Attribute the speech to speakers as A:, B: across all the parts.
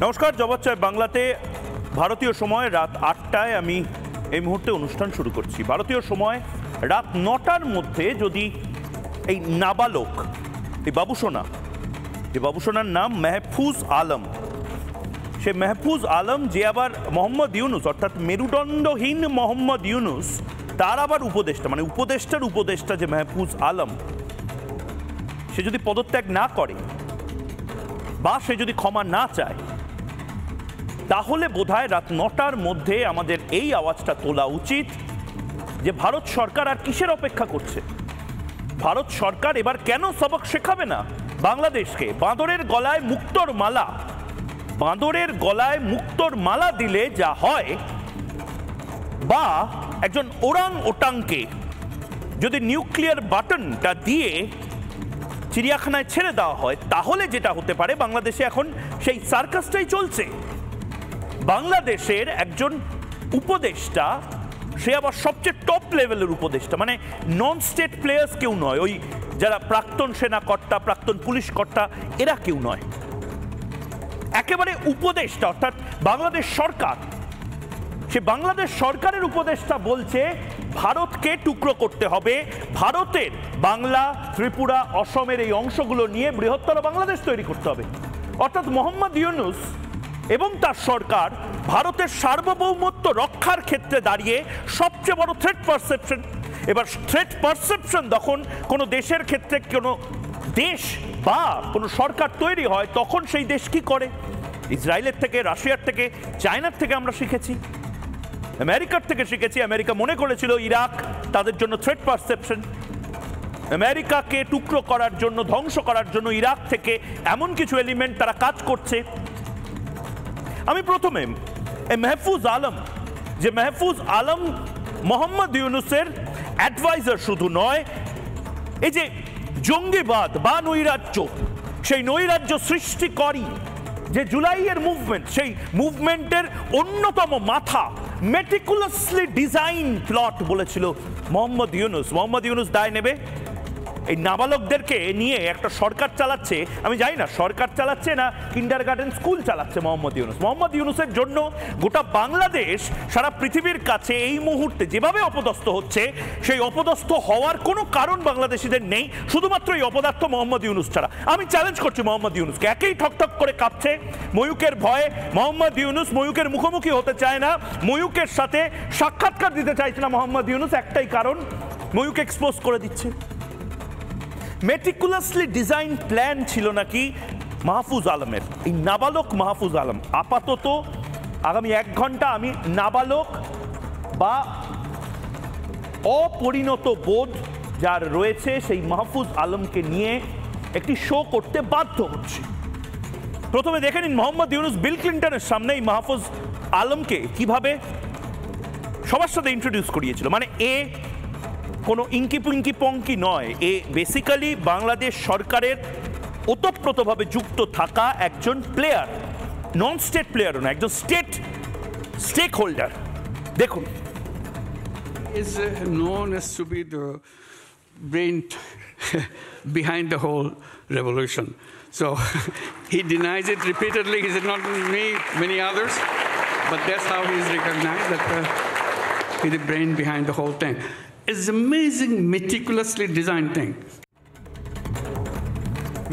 A: নমস্কার, জবাব চাই বাংলাতে ভারতীয় সময় রাত ৮টায় আমি এই মুহূর্তে অনুষ্ঠান শুরু করছি। ভারতীয় সময় রাত ৯টার মধ্যে যদি এই নাবালক, এই বাবুসোনা, যে বাবুসোনার নাম মেহফুজ আলম, সে মেহফুজ আলম যে আবার মোহাম্মদ ইউনুস অর্থাৎ মেরুদণ্ডহীন মোহাম্মদ ইউনুস তার আবার উপদেষ্টা, মানে উপদেষ্টার উপদেষ্টা যে মেহফুজ আলম, সে যদি পদত্যাগ না করে বা সে যদি ক্ষমা না চায়, তাহলে বোধহয় রাত ৯টার মধ্যে আমাদের এই আওয়াজটা তোলা উচিত যে ভারত সরকার আর কিসের অপেক্ষা করছে। ভারত সরকার এবার কেন সবক শেখাবে না বাংলাদেশকে? বাঁদরের গলায় মুক্তোর মালা, বাঁদরের গলায় মুক্তোর মালা দিলে যা হয়, বা একজন ওরাং ওটাংকে যদি নিউক্লিয়ার বাটনটা দিয়ে চিড়িয়াখানায় ছেড়ে দেওয়া হয়, তাহলে যেটা হতে পারে, বাংলাদেশে এখন সেই সার্কাসটাই চলছে। বাংলাদেশের একজন উপদেষ্টা, সে আবার সবচেয়ে টপ লেভেলের উপদেষ্টা, মানে নন স্টেট প্লেয়ার্স কেউ নয়, ওই যারা প্রাক্তন সেনাকর্তা, প্রাক্তন পুলিশ কর্তা, এরা কেউ নয়, একেবারে উপদেষ্টা অর্থাৎ বাংলাদেশ সরকার। সে বাংলাদেশ সরকারের উপদেষ্টা বলছে ভারতকে টুকরো করতে হবে, ভারতের বাংলা, ত্রিপুরা, অসমের এই অংশগুলো নিয়ে বৃহত্তর বাংলাদেশ তৈরি করতে হবে। অর্থাৎ মোহাম্মদ ইউনুস এবং তার সরকার ভারতের সার্বভৌমত্ব রক্ষার ক্ষেত্রে দাঁড়িয়ে সবচেয়ে বড় থ্রেট পারসেপশন। এবার থ্রেট পারসেপশন যখন কোনো দেশের ক্ষেত্রে কোনো দেশ বা কোনো সরকার তৈরি হয়, তখন সেই দেশ কি করে? ইসরায়েলের থেকে, রাশিয়ার থেকে, চায়নার থেকে আমরা শিখেছি, আমেরিকার থেকে শিখেছি। আমেরিকা মনে করেছিল ইরাক তাদের জন্য থ্রেট পারসেপশন। আমেরিকাকে টুকরো করার জন্য, ধ্বংস করার জন্য ইরাক থেকে এমন কিছু এলিমেন্ট তারা কাজ করছে। আমি প্রথমে মেহফুজ আলম, যে মেহফুজ আলম মোহাম্মদ ইউনুসের অ্যাডভাইজার শুধু নয়, এই যে জঙ্গিবাদ বা নৈরাজ্য, সেই নৈরাজ্য সৃষ্টিকারী যে জুলাইয়ের মুভমেন্ট, সেই মুভমেন্টের অন্যতম মাথা, মেটিকুলাসলি ডিজাইন প্লট বলেছিল মোহাম্মদ ইউনুস। মোহাম্মদ ইউনুস দায় নেবে? এই নাবালকদেরকে নিয়ে একটা সরকার চালাচ্ছে, আমি জানি না সরকার চালাচ্ছে না কিন্ডারগার্টেন স্কুল চালাচ্ছে মোহাম্মদ ইউনুস। মোহাম্মদ ইউনুসের জন্য গোটা বাংলাদেশ, সারা পৃথিবীর কাছে এই মুহূর্তে যেভাবে অপদস্থ হচ্ছে, সেই অপদস্থ হওয়ার কোনো কারণ বাংলাদেশিদের নেই, শুধুমাত্র এই অপদার্থ মোহাম্মদ ইউনুস ছাড়া। আমি চ্যালেঞ্জ করছি মোহাম্মদ ইউনুসকে, একেই ঠকঠক করে কাঁপছে ময়ূকের ভয়ে। মোহাম্মদ ইউনুস ময়ূকের মুখোমুখি হতে চায় না, ময়ূকের সাথে সাক্ষাৎকার দিতে চাইছে না মোহাম্মদ ইউনুস, একটাই কারণ, ময়ূক এক্সপোজ করে দিচ্ছে। মেটিকুলাসলি ডিজাইন প্ল্যান ছিল নাকি মাহফুজ আলমের, এই নাবালক মাহফুজ আলম। আপাতত আগামী ১ ঘন্টা আমি নাবালক বা অপরিণত বোধ যার রয়েছে সেই মাহফুজ আলমকে নিয়ে একটি শো করতে বাধ্য হচ্ছি। প্রথমে দেখে নিন মোহাম্মদ ইউনুস বিল ক্লিন্টনের সামনে এই মাহফুজ আলমকে কিভাবে সবার সাথে ইন্ট্রোডিউস করিয়েছিল। মানে এ কোনো ইঙ্কি পিঙ্কি পঙ্কি নয়, এ বেসিক্যালি বাংলাদেশ সরকারের ওতপ্রোতভাবে যুক্ত থাকা একজন প্লেয়ার, নন স্টেট প্লেয়ারও না, একজন স্টেক হোল্ডার। দেখুন,
B: is known as to be the brain behind the whole revolution. So he denies it repeatedly. He said, not me, many others, but that's how he is recognized, that he's the brain behind the whole thing. It's amazing, meticulously designed thing.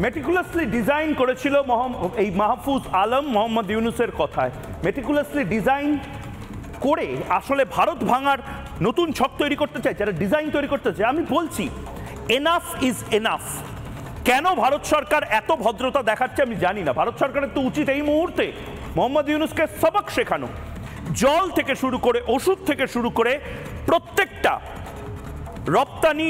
A: Meticulously design করেছিল এই মাহফুজ আলম মোহাম্মদ ইউনুসের কথায়। Meticulously design করে আসলে ভারত ভাঙার নতুন ছক তৈরি করতে চাই, যারা ডিজাইন তৈরি করতে চায়। আমি বলছি এনাফ ইজ এনাফ। কেন ভারত সরকার এত ভদ্রতা দেখাচ্ছে আমি জানি না। ভারত সরকারের তো উচিত এই মুহূর্তে মোহাম্মদ ইউনুসকে সবক শেখানো। জল থেকে শুরু করে, ওষুধ থেকে শুরু করে প্রত্যেকটা রপ্তানি,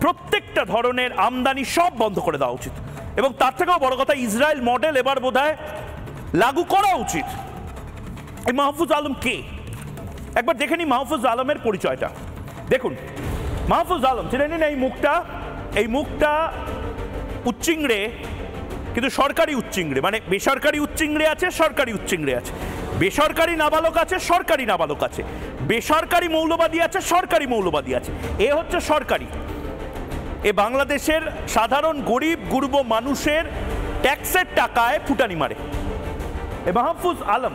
A: প্রত্যেকটা ধরনের আমদানি সব বন্ধ করে দেওয়া উচিত। এবং তার থেকেও বড় কথা, ইসরায়েল মডেল এবার বোধহয় লাগু করা উচিত। এই মাহফুজ আলম কে? একবার দেখে নি মাহফুজ আলমের পরিচয়টা। দেখুন, মাহফুজ আলম চিনেন এই মুখটা, এই মুখটা উচ্চিংড়ে, কিন্তু সরকারি উচ্চিংড়ে, মানে বেসরকারি উচ্চিংড়ে আছে, সরকারি উচ্চিংড়ে আছে, বেসরকারি নাবালক আছে, সরকারি নাবালক আছে, বেসরকারি মৌলবাদী আছে, সরকারি মৌলবাদী আছে। এ হচ্ছে সরকারি। এ বাংলাদেশের সাধারণ গরিব গুরব মানুষের ট্যাক্সের টাকায় ফুটানি মারে। এ মাহফুজ আলম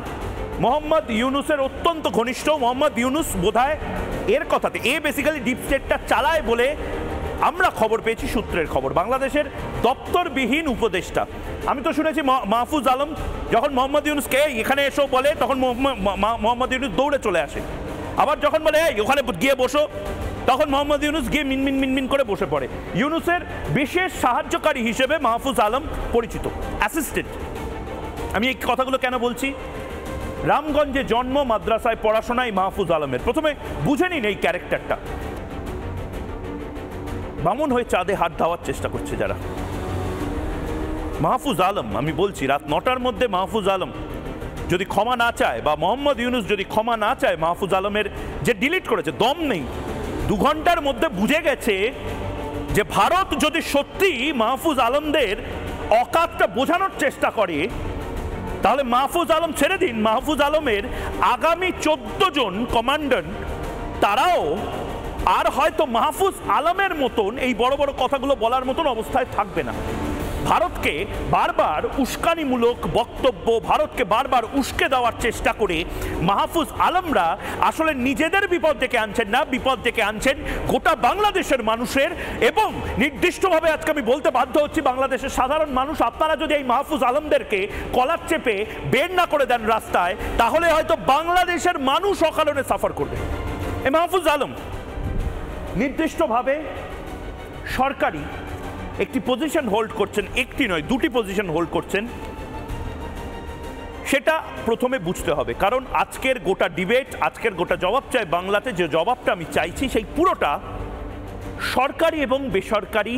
A: মোহাম্মদ ইউনুসের অত্যন্ত ঘনিষ্ঠ। মোহাম্মদ ইউনুস বোধহয় এর কথাতে বেসিক্যালি ডিপ স্টেটটা চালায় বলে আমরা খবর পেয়েছি, সূত্রের খবর, বাংলাদেশের দপ্তরবিহীন উপদেষ্টা। আমি তো শুনেছি মাহফুজ আলম যখন মোহাম্মদ ইউনুসকে এখানে এসো বলে তখন মোহাম্মদ ইউনুস দৌড়ে চলে আসে, আবার যখন বলে ওখানে গিয়ে বসো তখন মোহাম্মদ ইউনুস গিয়ে মিনমিন মিনমিন করে বসে পড়ে। ইউনুসের বিশেষ সাহায্যকারী হিসেবে মাহফুজ আলম পরিচিত, অ্যাসিস্ট্যান্ট। আমি এই কথাগুলো কেন বলছি? রামগঞ্জে জন্ম, মাদ্রাসায় পড়াশোনায় মাহফুজ আলমের। প্রথমে বুঝে নিন এই ক্যারেক্টারটা। বামন হয়ে চাঁদে হাত দেওয়ার চেষ্টা করছে যারা। মাহফুজ আলম, আমি বলছি রাত 9টার মধ্যে মাহফুজ আলম যদি ক্ষমা না চায় বা মোহাম্মদ ইউনুস যদি ক্ষমা না চায় মাহফুজ আলমের যে ডিলিট করেছে, দম নেই। 2 ঘন্টার মধ্যে বুঝে গেছে যে ভারত যদি সত্যি মাহফুজ আলমদের অকাতটা বোঝানোর চেষ্টা করে তাহলে মাহফুজ আলম ছেড়ে দিন, মাহফুজ আলমের আগামী 14 জন কমান্ডার তারাও আর হয়তো মাহফুজ আলমের মতন এই বড় বড় কথাগুলো বলার মতন অবস্থায় থাকবে না। ভারতকে বারবার উস্কানিমূলক বক্তব্য, ভারতকে বারবার উস্কে দেওয়ার চেষ্টা করে মাহফুজ আলমরা আসলে নিজেদের বিপদ ডেকে আনছেন না, বিপদ ডেকে আনছেন গোটা বাংলাদেশের মানুষের। এবং নির্দিষ্টভাবে আজকে আমি বলতে বাধ্য হচ্ছি, বাংলাদেশের সাধারণ মানুষ, আপনারা যদি এই মাহফুজ আলমদেরকে কলার চেপে বের না করে দেন রাস্তায়, তাহলে হয়তো বাংলাদেশের মানুষ অকারণে সাফার করবে। এই মাহফুজ আলম নির্দিষ্টভাবে সরকারি একটি পজিশন হোল্ড করছেন, একটি নয় 2টি পজিশন হোল্ড করছেন, সেটা প্রথমে বুঝতে হবে। কারণ আজকের গোটা ডিবেট, আজকের গোটা জবাব চাই বাংলাতে, যে জবাবটা আমি চাইছি সেই পুরোটা সরকারি এবং বেসরকারি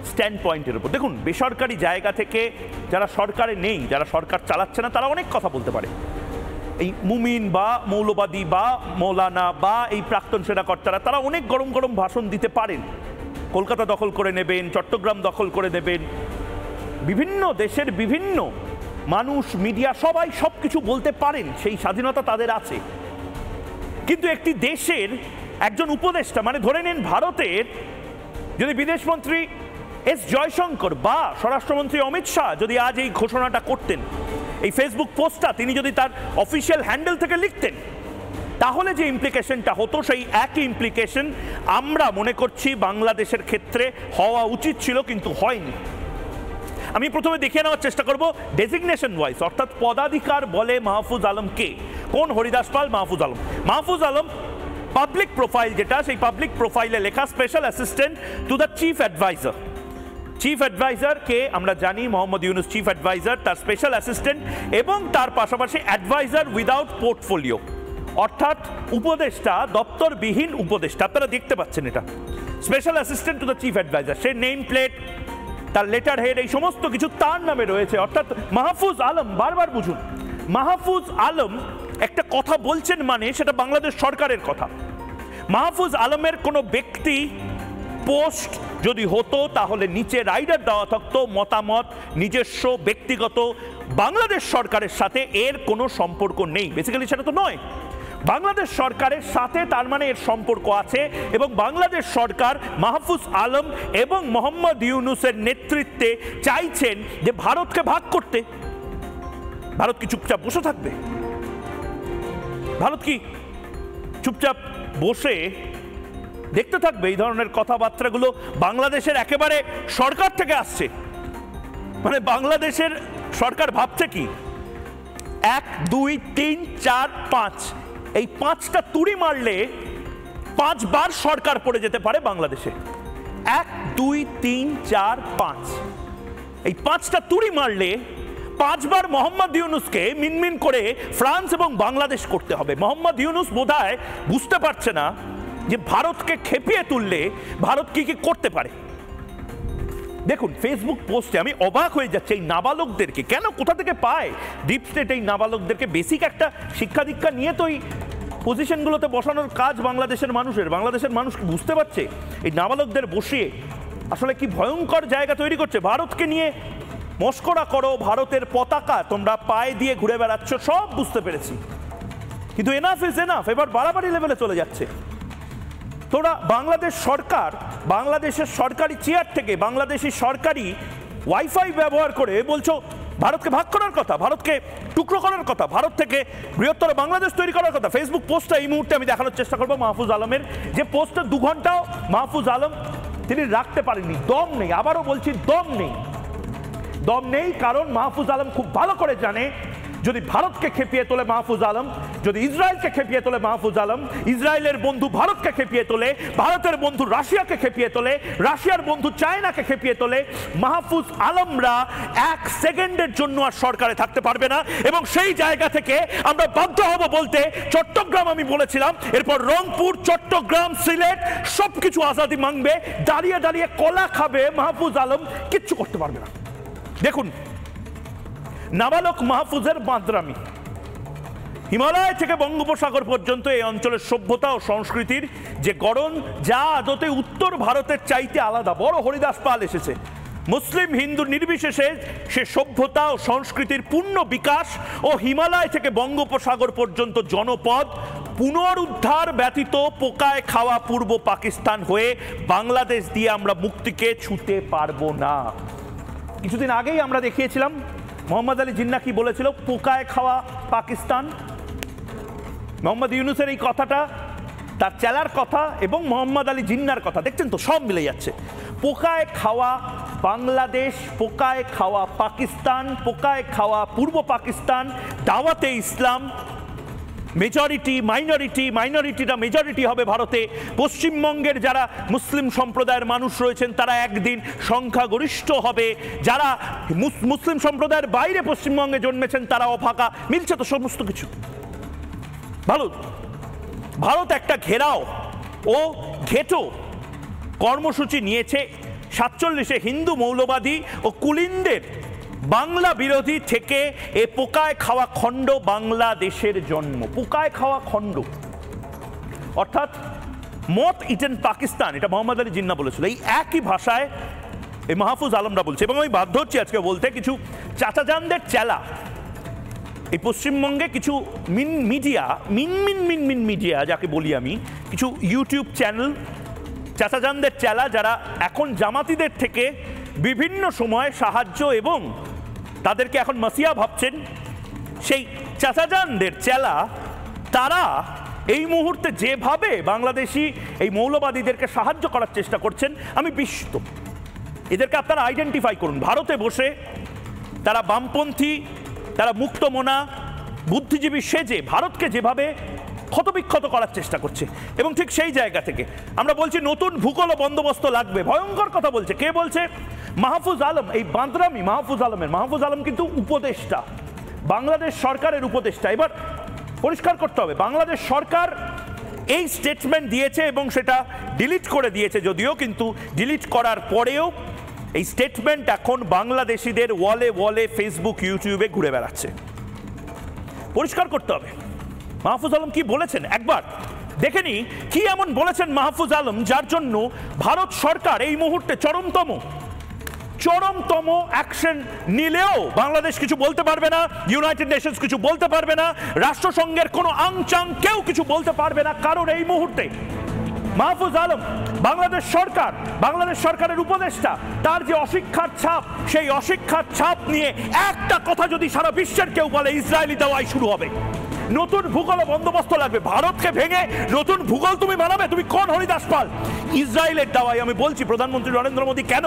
A: স্ট্যান্ড পয়েন্টের উপর। দেখুন, বেসরকারি জায়গা থেকে যারা সরকারে নেই, যারা সরকার চালাচ্ছে না, তারা অনেক কথা বলতে পারে। এই মুমিন বা মৌলবাদী বা মৌলানা বা এই প্রাক্তন সেনাকর্তারা তারা অনেক গরম গরম ভাষণ দিতে পারেন। কলকাতা দখল করে নেবেন, চট্টগ্রাম দখল করে দেবেন, বিভিন্ন দেশের বিভিন্ন মানুষ, মিডিয়া সবাই সব কিছু বলতে পারেন, সেই স্বাধীনতা তাদের আছে। কিন্তু একটি দেশের একজন উপদেষ্টা, মানে ধরে নিন ভারতের যদি বিদেশমন্ত্রী এস জয়শঙ্কর বা স্বরাষ্ট্রমন্ত্রী অমিত শাহ যদি আজ এই ঘোষণাটা করতেন, এই ফেসবুক পোস্টটা তিনি যদি তার অফিসিয়াল হ্যান্ডেল থেকে লিখতেন, তাহলে যে ইমপ্লিকেশনটা হতো সেই একই ইমপ্লিকেশন আমরা মনে করছি বাংলাদেশের ক্ষেত্রে হওয়া উচিত ছিল, কিন্তু হয়নি। আমি প্রথমে দেখিয়ে নেওয়ার চেষ্টা করব ডেজিগনেশন ওয়াইজ, অর্থাৎ পদাধিকার বলে মাহফুজ আলম কে, কোন হরিদাস পাল মাহফুজ আলম। মাহফুজ আলম পাবলিক প্রোফাইল যেটা, সেই পাবলিক প্রোফাইলে লেখা special assistant to the chief adviser. Chief adviser কে আমরা জানি, মোহাম্মদ ইউনুস চিফ অ্যাডভাইজার, তার স্পেশাল অ্যাসিস্ট্যান্ট এবং তার পাশাপাশি অ্যাডভাইজার উইদাউট পোর্টফোলিও, অর্থাৎ উপদেষ্টা, দপ্তরবিহীন উপদেষ্টা। আপনারা দেখতে পাচ্ছেন এটা special assistant to the chief adviser. সে নেম প্লেট, তার লেটার হেড, এই সমস্ত কিছু তার নামে রয়েছে। অর্থাৎ মাহফুজ আলম, বারবার বুঝুন, মাহফুজ আলম একটা কথা বলছেন মানে সেটা বাংলাদেশ সরকারের কথা। মাহফুজ আলমের কোনো ব্যক্তি পোস্ট যদি হতো তাহলে নিচে রাইডার দেওয়া থাকতো মতামত, নিজস্ব ব্যক্তিগত, বাংলাদেশ সরকারের সাথে এর কোনো সম্পর্ক নেই। বেসিক্যালি সেটা তো নয়, বাংলাদেশ সরকারের সাথে তার মানে এর সম্পর্ক আছে। এবং বাংলাদেশ সরকার মাহফুজ আলম এবং মোহাম্মদ ইউনুসের নেতৃত্বে চাইছেন যে ভারতকে ভাগ করতে। ভারত কি চুপচাপ বসে থাকবে? ভারত কি চুপচাপ বসে দেখতে থাকবে এই ধরনের কথাবার্তাগুলো বাংলাদেশের একেবারে সরকার থেকে আসছে? মানে বাংলাদেশের সরকার ভাবছে কি 1 2 3 4 5 এই 5টা তুড়ি মারলে 5 বার সরকার পড়ে যেতে পারে বাংলাদেশে। 1 2 3 4 5 এই 5টা তুড়ি মারলে 5 বার মোহাম্মদ ইউনুসকে মিনমিন করে ফ্রান্স এবং বাংলাদেশ করতে হবে। মোহাম্মদ ইউনুস বোধহয় বুঝতে পারছে না যে ভারতকে খেপিয়ে তুললে ভারত কি কি করতে পারে। দেখুন, ফেসবুক পোস্টে আমি অবাক হয়ে যাচ্ছি, এই নাবালকদেরকে কেন, কোথা থেকে পায় ডিপ স্টেট এই নাবালকদেরকে? বেসিক একটা শিক্ষা দীক্ষা নিয়ে তো এই পজিশনগুলোতে বসানোর কাজ বাংলাদেশের মানুষের। বাংলাদেশের মানুষ বুঝতে পারছে এই নাবালকদের বসিয়ে আসলে কি ভয়ঙ্কর জায়গা তৈরি করছে। ভারতকে নিয়ে মস্করা করো, ভারতের পতাকা তোমরা পায়ে দিয়ে ঘুরে বেড়াচ্ছ, সব বুঝতে পেরেছি, কিন্তু এনাফ ইজ এনাফ। এবার বাড়াবাড়ি লেভেলে চলে যাচ্ছে। তোরা বাংলাদেশ সরকার, বাংলাদেশের সরকারি চেয়ার থেকে বাংলাদেশি সরকারি ওয়াইফাই ব্যবহার করে বলছো ভারতকে ভাগ করার কথা, ভারতকে টুকরো করার কথা, ভারত থেকে বৃহত্তর বাংলাদেশ তৈরি করার কথা। ফেসবুক পোস্টটা এই মুহূর্তে আমি দেখানোর চেষ্টা করবো মাহফুজ আলমের, যে পোস্টটা 2 ঘন্টাও মাহফুজ আলম তিনি রাখতে পারেননি। দম নেই, আবারও বলছি দম নেই, দম নেই। কারণ মাহফুজ আলম খুব ভালো করে জানে, যদি ভারতকে খেপিয়ে তোলে মাহফুজ আলম, যদি ইসরায়েলকে খেপিয়ে তোলে মাহফুজ আলম, ইসরায়েলের বন্ধু ভারতকে খেপিয়ে তোলে, ভারতের বন্ধু রাশিয়াকে খেপিয়ে তোলে, রাশিয়ার বন্ধু চায়নাকে খেপিয়ে তোলে, মাহফুজ আলমরা 1 সেকেন্ডের জন্য আর সরকারে থাকতে পারবে না। এবং সেই জায়গা থেকে আমরা বাধ্য হব বলতে, চট্টগ্রাম আমি বলেছিলাম, এরপর রংপুর, চট্টগ্রাম, সিলেট সবকিছু আজাদি মাংবে, দাঁড়িয়ে দাঁড়িয়ে কলা খাবে মাহফুজ আলম, কিচ্ছু করতে পারবে না। দেখুন নাবালক মাহফুজের বাঁদরামি, হিমালয় থেকে বঙ্গোপসাগর পর্যন্ত এই অঞ্চলের সভ্যতা ও সংস্কৃতির যে গড়ন, যা আদতে উত্তর ভারতের চাইতে আলাদা। বড় হরিদাস পাল এসেছে, মুসলিম হিন্দু নির্বিশেষে সে সভ্যতা ও সংস্কৃতির পূর্ণ বিকাশ ও হিমালয় থেকে বঙ্গোপসাগর পর্যন্ত জনপদ পুনরুদ্ধার ব্যতীত পোকায় খাওয়া পূর্ব পাকিস্তান হয়ে বাংলাদেশ দিয়ে আমরা মুক্তিকে ছুঁতে পারবো না। কিছুদিন আগেই আমরা দেখিয়েছিলাম মোহাম্মদ আলী জিন্নাহ কি বলেছিল, পোকায় খাওয়া পাকিস্তান। মোহাম্মদ ইউনূসের এই কথাটা, তার চেলার কথা এবং মোহাম্মদ আলী জিন্নাহর কথা, দেখছেন তো সব মিলে যাচ্ছে। পোকায় খাওয়া বাংলাদেশ, পোকায় খাওয়া পাকিস্তান, পোকায় খাওয়া পূর্ব পাকিস্তান, দাওয়াতে ইসলাম, মেজরিটি মাইনরিটি, মাইনরিটিটা মেজরিটি হবে ভারতে। পশ্চিমবঙ্গের যারা মুসলিম সম্প্রদায়ের মানুষ রয়েছেন তারা একদিন সংখ্যাগরিষ্ঠ হবে, যারা মুসলিম সম্প্রদায়ের বাইরে পশ্চিমবঙ্গে জন্মেছেন তারা অভাগা। মিলছে তো সমস্ত কিছু। ভারত একটা ঘেরাও ও ঘেটো কর্মসূচি নিয়েছে 47-এ হিন্দু মৌলবাদী ও কুলিনদের বাংলা বিরোধী থেকে এ পোকায় খাওয়া খণ্ড বাংলাদেশের জন্ম। পোকায় খাওয়া খণ্ড অর্থাৎ মত ইটেন পাকিস্তান, এটা মোহাম্মদ আলী জিন্নাহ বলেছিল। এই একই ভাষায় এই মাহফুজ আলমরা বলছে। এবং আমি বাধ্য হচ্ছি আজকে বলতে, কিছু চাচাজানদের চেলা এই পশ্চিমবঙ্গে কিছু মিডিয়া যাকে বলি আমি, কিছু ইউটিউব চ্যানেল, চাচাজানদের চেলা যারা এখন জামাতিদের থেকে বিভিন্ন সময় সাহায্য এবং তাদেরকে এখন মাসিয়া ভাবছেন, সেই চাচাজানদের চেলা তারা এই মুহূর্তে যেভাবে বাংলাদেশি এই মৌলবাদীদেরকে সাহায্য করার চেষ্টা করছেন, আমি বিস্মিত। এদেরকে আপনারা আইডেন্টিফাই করুন। ভারতে বসে তারা বামপন্থী, তারা মুক্তমনা বুদ্ধিজীবী সেজে ভারতকে যেভাবে ক্ষতবিক্ষত করার চেষ্টা করছে, এবং ঠিক সেই জায়গা থেকে আমরা বলছি নতুন ভূগোল বন্দোবস্ত লাগবে। ভয়ঙ্কর কথা বলছে। কে বলছে? মাহফুজ আলম। এই বাঁদরামি মাহফুজ আলমের। মাহফুজ আলম কিন্তু উপদেষ্টা, বাংলাদেশ সরকারের উপদেষ্টা। এবার পরিষ্কার করতে হবে, বাংলাদেশ সরকার এই স্টেটমেন্ট দিয়েছে এবং সেটা ডিলিট করে দিয়েছে যদিও, কিন্তু ডিলিট করার পরেও এই স্টেটমেন্ট এখন বাংলাদেশিদের ওয়ালে ওয়ালে ফেসবুক ইউটিউবে ঘুরে বেড়াচ্ছে। পরিষ্কার করতে হবে মাহফুজ আলম কি বলেছেন। একবার দেখে নি কি এমন বলেছেন মাহফুজ আলম যার জন্য ভারত সরকার এই মুহূর্তে চরমতম অ্যাকশন নিলেও বাংলাদেশ কিছু বলতে পারবে না, ইউনাইটেড নেশনস কিছু বলতে পারবে না, রাষ্ট্রসংঘের কোনো আংচাং কেউ কিছু বলতে পারবে না। কারণ এই মুহূর্তে মাহফুজ আলম বাংলাদেশ সরকারের উপদেষ্টা, তার যে অশিক্ষার ছাপ, সেই অশিক্ষার ছাপ নিয়ে একটা কথা যদি সারা বিশ্বের কেউ বলে, ইসরায়েলি দাওয়াই শুরু হবে। নতুন ভূগোল বন্দোবস্ত লাগবে। ভারতকে ভেঙে নতুন ভূগোল তুমি বানাবে? তুমি কোন হরিদাস পাল? ইসরায়েলের দাওয়াই আমি বলছি। প্রধানমন্ত্রী নরেন্দ্র মোদী কেন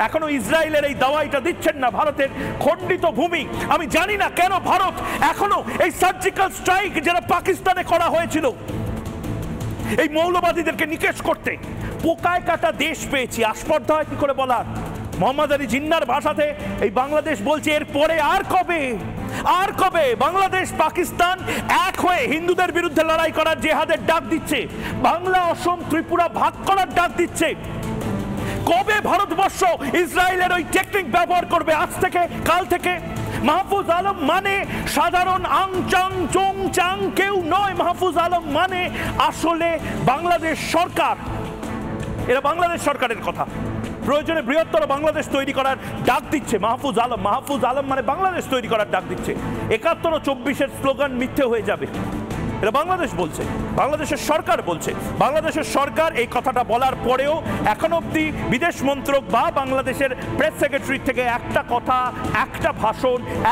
A: এখনো ইসরায়েলের এই দাওয়াইটা দিচ্ছেন না? ভারতের খণ্ডিত ভূমি। আমি জানি না কেন ভারত এখনো এই সার্জিক্যাল স্ট্রাইক যেটা পাকিস্তানে করা হয়েছিল এই মৌলবাদীদেরকে নিকেশ করতে, পোকায় কাটা দেশ পেয়েছি, আস্পর্ধা হয় কি করে বলার। মোহাম্মদ আলী জিন্নাহর ভাষাতে এই বাংলাদেশ বলছে এর পরে আর কবে বাংলাদেশ পাকিস্তান এক হয়ে হিন্দুদের বিরুদ্ধে লড়াই করার জেহাদের ডাক দিচ্ছে, বাংলা অসম ত্রিপুরা ভাগ করার ডাক দিচ্ছে। কবে ভারতবর্ষ ইসরায়েলের ওই টেকনিক ব্যবহার করবে? আজ থেকে, কাল থেকে? মাহফুজ আলম মানে সাধারণ আংচাং চোংচাং কেউ নয়। মাহফুজ আলম মানে আসলে বাংলাদেশ সরকার। এরা বাংলাদেশ সরকারের কথা, প্রয়োজনে বৃহত্তর বাংলাদেশ তৈরি করার ডাক দিচ্ছে মাহফুজ আলম। মাহফুজ আলম মানে বাংলাদেশ তৈরি করার ডাক দিচ্ছে। ৭১ ও ২৪-এর স্লোগান মিথ্যে হয়ে যাবে। এটা বাংলাদেশ বলছে, বাংলাদেশের সরকার বলছে। বাংলাদেশের সরকার এই কথাটা বলার পরেও এখন অবধি বিদেশ মন্ত্রক বা বাংলাদেশের প্রেস সেক্রেটারি থেকে একটা কথা,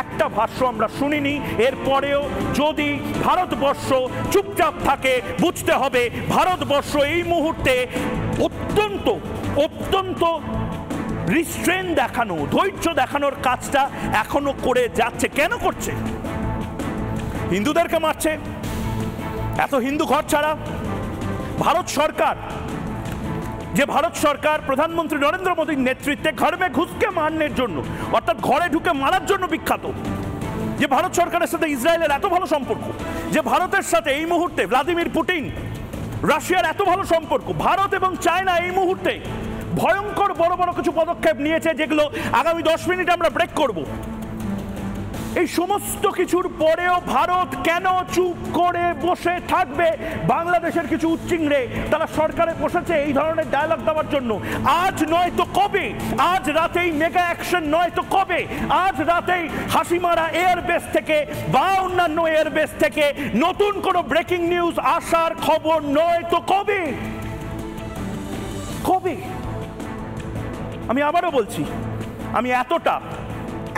A: একটা ভাষ্য আমরা শুনিনি। এরপরেও যদি ভারতবর্ষ চুপচাপ থাকে, বুঝতে হবে ভারতবর্ষ এই মুহূর্তে অত্যন্ত রিস্ট্রেন দেখানো, ধৈর্য দেখানোর কাজটা এখনো করে যাচ্ছে। কেন করছে? হিন্দুদেরকে মারছে, এত হিন্দু ঘর ছাড়া। ভারত সরকার প্রধানমন্ত্রী নরেন্দ্র মোদীর নেতৃত্বে ঘর মে ঘুসকে মারনের জন্য, অর্থাৎ ঘরে ঢুকে মারার জন্য বিখ্যাত, যে ভারত সরকারের সাথে ইসরায়েলের এত ভালো সম্পর্ক, যে ভারতের সাথে এই মুহূর্তে ভ্লাদিমির পুতিন, রাশিয়ার এত ভালো সম্পর্ক, ভারত এবং চায়না এই মুহূর্তে ভয়ঙ্কর বড় বড় কিছু পদক্ষেপ নিয়েছে, যেগুলো আগামী 10 মিনিট আমরা ব্রেক করব। এই সমস্ত কিছুর পরেও ভারত কেন চুপ করে বসে থাকবে? বাংলাদেশের কিছু উচ্চিংড়ে তারা সরকারে বসেছে এই ধরনের ডায়লগ দেওয়ার জন্য। আজ নয় তো কবে? আজ রাতেই মেগা অ্যাকশন নয় তো কবে? আজ রাতেই হাসিমারা এয়ারবেস থেকে বা অন্যান্য এয়ারবেস থেকে নতুন কোনো ব্রেকিং নিউজ আসার খবর নয় তো কবে? আমি আবারও বলছি, আমি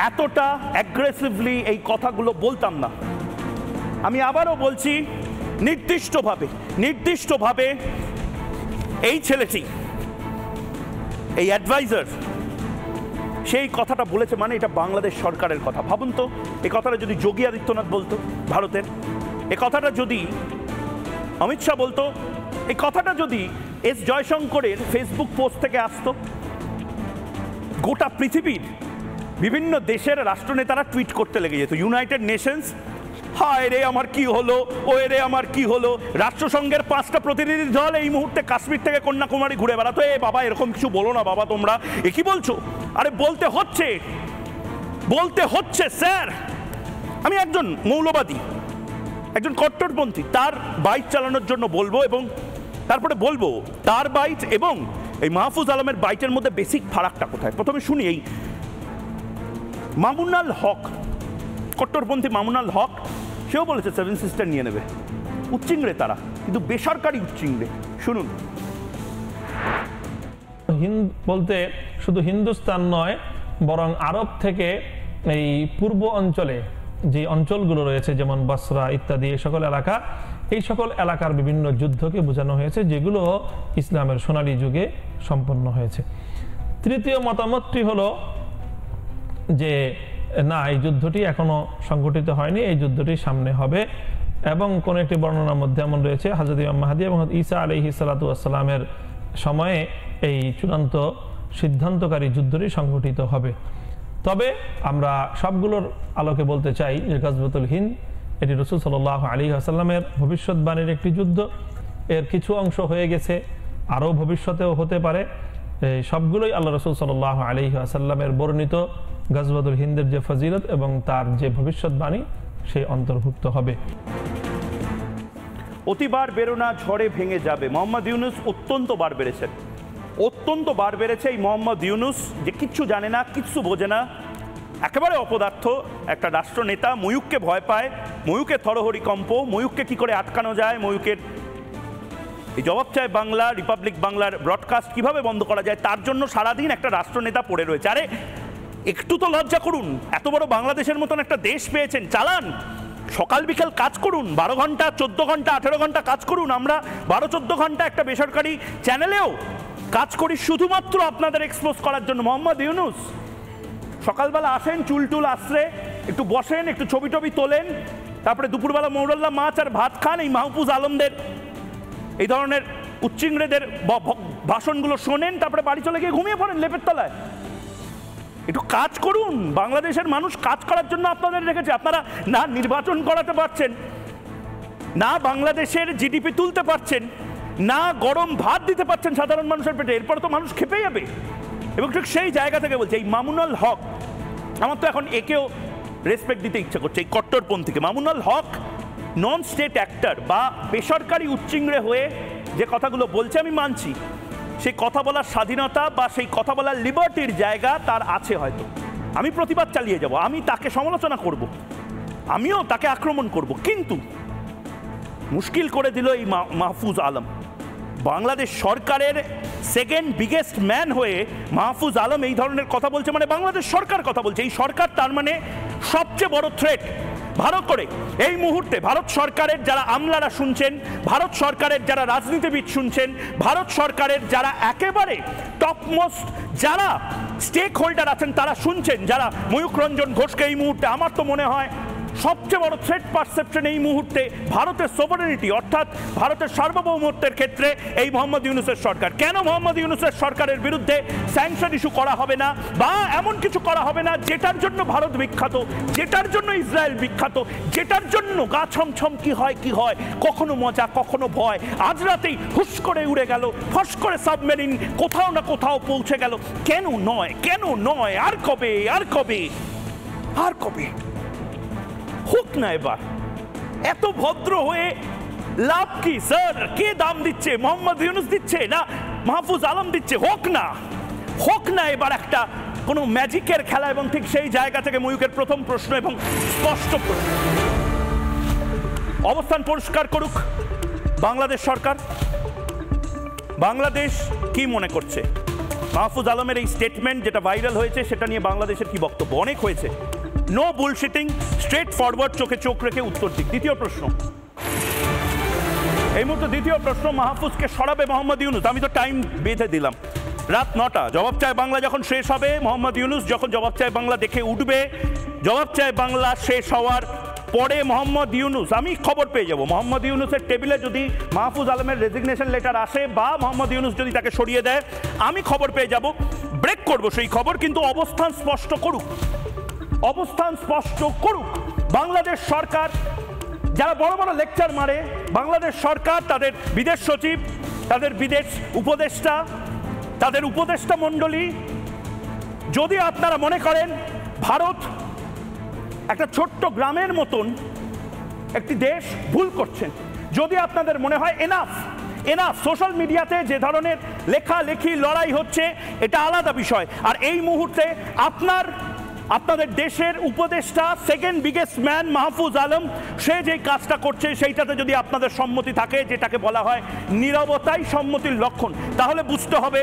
A: এতটা অ্যাগ্রেসিভলি এই কথাগুলো বলতাম না। আমি আবারও বলছি, নির্দিষ্টভাবে এই ছেলেটি, এই অ্যাডভাইজার, সেই কথাটা বলেছে, মানে এটা বাংলাদেশ সরকারের কথা। ভাবুন তো, এই কথাটা যদি যোগী আদিত্যনাথ বলতো ভারতের, এই কথাটা যদি অমিত শাহ বলতো, এই কথাটা যদি এস জয়শঙ্করের ফেসবুক পোস্ট থেকে আসতো, গোটা পৃথিবীর বিভিন্ন দেশের রাষ্ট্রনেতারা টুইট করতে লেগে যেত, ইউনাইটেড নেশনস, হায় রে আমার কি হলো, ওয়ে রে আমার কি হলো। রাষ্ট্রসংঘের 5টা প্রতিনিধি দল এই মুহূর্তে কাশ্মীর থেকে কন্যাকুমারী ঘুরে বেড়াতো, এ বাবা এরকম কিছু বলো না বাবা, তোমরা এ কি বলছো? আরে বলতে হচ্ছে স্যার। আমি একজন মৌলবাদী, একজন কট্টরপন্থী, তার বাইক চালানোর জন্য বলবো, এবং তারপরে বলবো তার বাইক এবং এই মাহফুজ আলমের বাইকের মধ্যে বেসিক ফারাকটা কোথায়। প্রথমে শুনি, এই মামুনাল হক, কট্টরপন্থী মামুনাল হক, সেও বলেছে 7 সিস্টার নিয়ে নেবে। উচ্চিংড়ে তারা, কিন্তু বেসরকারি উচ্চিংড়ে। শুনুন।
C: বলতে শুধু হিন্দুস্তান নয়, বরং আরব থেকে এই পূর্ব অঞ্চলে যে অঞ্চলগুলো রয়েছে, যেমন বসরা ইত্যাদি, এই সকল এলাকার বিভিন্ন যুদ্ধকে বোঝানো হয়েছে, যেগুলো ইসলামের সোনালী যুগে সম্পন্ন হয়েছে। তৃতীয় মতামতটি হলো যে না, এই যুদ্ধটি এখনো সংগঠিত হয়নি, এই যুদ্ধটি সামনে হবে। এবং কোন একটি বর্ণনার মধ্যে এমন রয়েছে, হযরত ইমাম মাহদী এবং ঈসা আলাইহিস সালাতু ওয়াস সালামের সময়ে এই চূড়ান্ত সিদ্ধান্তকারী যুদ্ধটি সংগঠিত হবে। তবে আমরা সবগুলোর আলোকে বলতে চাই যে গজওয়াতুল হিন্দ এটি রাসূল সাল্লাল্লাহু আলাইহি ওয়াসাল্লামের ভবিষ্যৎবাণীর একটি যুদ্ধ। এর কিছু অংশ হয়ে গেছে, আরও ভবিষ্যতেও হতে পারে। এই সবগুলোই আল্লাহ রাসূল সাল্লাল্লাহু আলাইহি ওয়াসাল্লামের বর্ণিত গজওয়াতুল হিন্দের যে ফজিলত এবং তার যে ভবিষ্যৎবাণী, সেই অন্তর্ভুক্ত হবে।
A: অতিবার বেরোনা ঝড়ে ভেঙে যাবে। মোহাম্মদ ইউনুস অত্যন্ত বার বেড়েছে। এই মোহাম্মদ ইউনুস যে কিচ্ছু জানে না, কিচ্ছু বোঝে না, একেবারে অপদার্থ একটা রাষ্ট্রনেতা। ময়ূককে ভয় পায়, ময়ূকের থরহরিকম্প, ময়ূককে কি করে আটকানো যায়, ময়ূকের এই জবাব চায় বাংলা, রিপাবলিক বাংলার ব্রডকাস্ট কিভাবে বন্ধ করা যায়, তার জন্য সারাদিন একটা রাষ্ট্রনেতা পড়ে রয়েছে। আরে একটু তো লজ্জা করুন, এত বড় বাংলাদেশের মতন একটা দেশ পেয়েছেন, চালান, সকাল বিকেল কাজ করুন, 12 ঘন্টা 14 ঘন্টা 18 ঘন্টা কাজ করুন। আমরা 12-14 ঘন্টা একটা বেসরকারি চ্যানেলেও কাজ করি শুধুমাত্র আপনাদের এক্সপোজ করার জন্য। মোহাম্মদ ইউনুস সকালবেলা আসেন, চুল আশ্রে একটু বসেন, একটু ছবি টবি তোলেন, তারপরে দুপুরবেলা মৌরল্লা মাছ আর ভাত খান, এই মাহফুজ আলমদের এই ধরনের উচ্চিংড়েদের ভাষণগুলো শোনেন, তারপরে বাড়ি চলে গিয়ে ঘুমিয়ে পড়েন লেপের তলায়। একটু কাজ করুন, বাংলাদেশের মানুষ কাজ করার জন্য আপনাদের রেখেছে। আপনারা না নির্বাচন করাতে পারছেন, না বাংলাদেশের জিডিপি তুলতে পারছেন, না গরম ভাত দিতে পারছেন সাধারণ মানুষের পেটে, এরপরে তো মানুষ খেপে যাবে। এবং ঠিক সেই জায়গা থেকে বলছে, এই মামুনুল হক, আমার তো এখন একেও রেসপেক্ট দিতে ইচ্ছা করছে, এই কট্টরপন্থীকে। মামুনুল হক নন স্টেট অ্যাক্টর বা বেসরকারি উচ্চিংড়ে হয়ে যে কথাগুলো বলছে আমি মানছি, সেই কথা বলার স্বাধীনতা বা সেই কথা বলার লিবার্টির জায়গা তার আছে হয়তো। আমি প্রতিবাদ চালিয়ে যাব, আমি তাকে সমালোচনা করব, আমিও তাকে আক্রমণ করব, কিন্তু মুশকিল করে দিল এই মাহফুজ আলম। বাংলাদেশ সরকারের সেকেন্ড বিগেস্ট ম্যান হয়ে মাহফুজ আলম এই ধরনের কথা বলছে, মানে বাংলাদেশ সরকার কথা বলছে। এই সরকার তার মানে সবচেয়ে বড় থ্রেট। ভালো করে এই মুহূর্তে ভারত সরকারের যারা আমলারা শুনছেন, ভারত সরকারের যারা রাজনীতিবিদ শুনছেন, ভারত সরকারের যারা একেবারে টপমোস্ট যারা স্টেক হোল্ডার আছেন তারা শুনছেন, যারা ময়ূখ রঞ্জন ঘোষকে এই মুহূর্তে, আমার তো মনে হয় সবচেয়ে বড় থ্রেট পারসেপশন এই মুহূর্তে ভারতের সোভারেনিটি অর্থাৎ ভারতের সার্বভৌমত্বের ক্ষেত্রে এই মোহাম্মদ ইউনূসের সরকার। কেন মোহাম্মদ ইউনূসের সরকারের বিরুদ্ধে স্যাংশন ইস্যু করা হবে না বা এমন কিছু করা হবে না যেটার জন্য ভারত বিখ্যাত, যেটার জন্য ইসরায়েল বিখ্যাত, যেটার জন্য গা ছমছম কি হয়, কখনো মজা কখনো ভয়। আজ রাতেই হুশ করে উড়ে গেল, ফস করে সাবমেরিন কোথাও না কোথাও পৌঁছে গেল। কেন নয়, আর কবে হোক না এবার। এত ভদ্র হয়ে লাভ কি স্যার? কে দাম দিচ্ছে? মোহাম্মদ ইউনূস দিচ্ছে না মাহফুজ আলম দিচ্ছে? হোক না এবার একটা কোনো ম্যাজিকের খেলা। এবং ঠিক সেই জায়গা থেকে ময়ূকের প্রথম প্রশ্ন এবং স্পষ্ট প্রশ্ন, অবস্থান পরিষ্কার করুক বাংলাদেশ সরকার। বাংলাদেশ কি মনে করছে? মাহফুজ আলমের এই স্টেটমেন্ট যেটা ভাইরাল হয়েছে সেটা নিয়ে বাংলাদেশের কি বক্তব্য? অনেক হয়েছে, নো বুলশিটিং, স্ট্রেট ফরওয়ার্ড, চোখে চোখ রেখে উত্তর দিক। দ্বিতীয় প্রশ্ন, এই মুহূর্তে দ্বিতীয় প্রশ্ন, মাহফুজকে সরাবে মোহাম্মদ ইউনূস? আমি তো টাইম বেঁধে দিলাম, রাত 9টা। জবাব চায় বাংলা যখন শেষ হবে, মোহাম্মদ ইউনূস যখন জবাব চায় বাংলা দেখে উঠবে, জবাব চায় বাংলা শেষ হওয়ার পরে মোহাম্মদ ইউনূস, আমি খবর পেয়ে যাব মোহাম্মদ ইউনূসের টেবিলে যদি মাহফুজ আলমের রেজিগনেশন লেটার আসে বা মোহাম্মদ ইউনূস যদি তাকে সরিয়ে দেয়, আমি খবর পেয়ে যাব, ব্রেক করব সেই খবর। কিন্তু অবস্থান স্পষ্ট করুক বাংলাদেশ সরকার। যারা বড় বড় লেকচার মারে, বাংলাদেশ সরকার, তাদের বিদেশ সচিব, তাদের বিদেশ উপদেষ্টা, তাদের উপদেষ্টা মণ্ডলী, যদি আপনারা মনে করেন ভারত একটা ছোট্ট গ্রামের মতন একটি দেশ, ভুল করছেন। যদি আপনাদের মনে হয় এনাফ সোশ্যাল মিডিয়াতে যে ধরনের লেখালেখি লড়াই হচ্ছে এটা আলাদা বিষয়। আর এই মুহূর্তে আপনাদের দেশের উপদেষ্টা, second biggest man Mahfuz Alam, সে যেই কাজটা করছে সেইটাতে যদি আপনাদের সম্মতি থাকে, যেটাকে বলা হয় নীরবতাই সম্মতির লক্ষণ, তাহলে বুঝতে হবে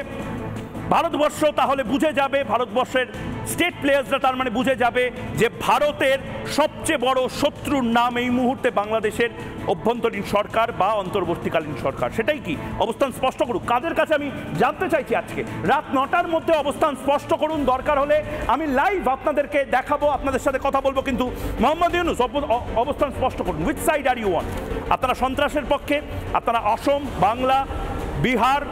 A: ভারতবর্ষ, তাহলে বুঝে যাবে ভারতবর্ষের স্টেট প্লেয়ার্সরা, তার মানে বুঝে যাবে যে ভারতের সবচেয়ে বড় শত্রুর নাম এই মুহূর্তে বাংলাদেশের অভ্যন্তরীণ সরকার বা অন্তর্বর্তীকালীন সরকার। সেটাই কি? অবস্থান স্পষ্ট করুক। কাদের কাছে আমি জানতে চাইছি আজকে রাত 9টার মধ্যে অবস্থান স্পষ্ট করুন। দরকার হলে আমি লাইভ আপনাদেরকে দেখাবো, আপনাদের সাথে কথা বলবো, কিন্তু মোহাম্মদ ইউনূস অবস্থান স্পষ্ট করুন। Which side are you on? আপনারা সন্ত্রাসের পক্ষে? আপনারা অসম, বাংলা, বিহার,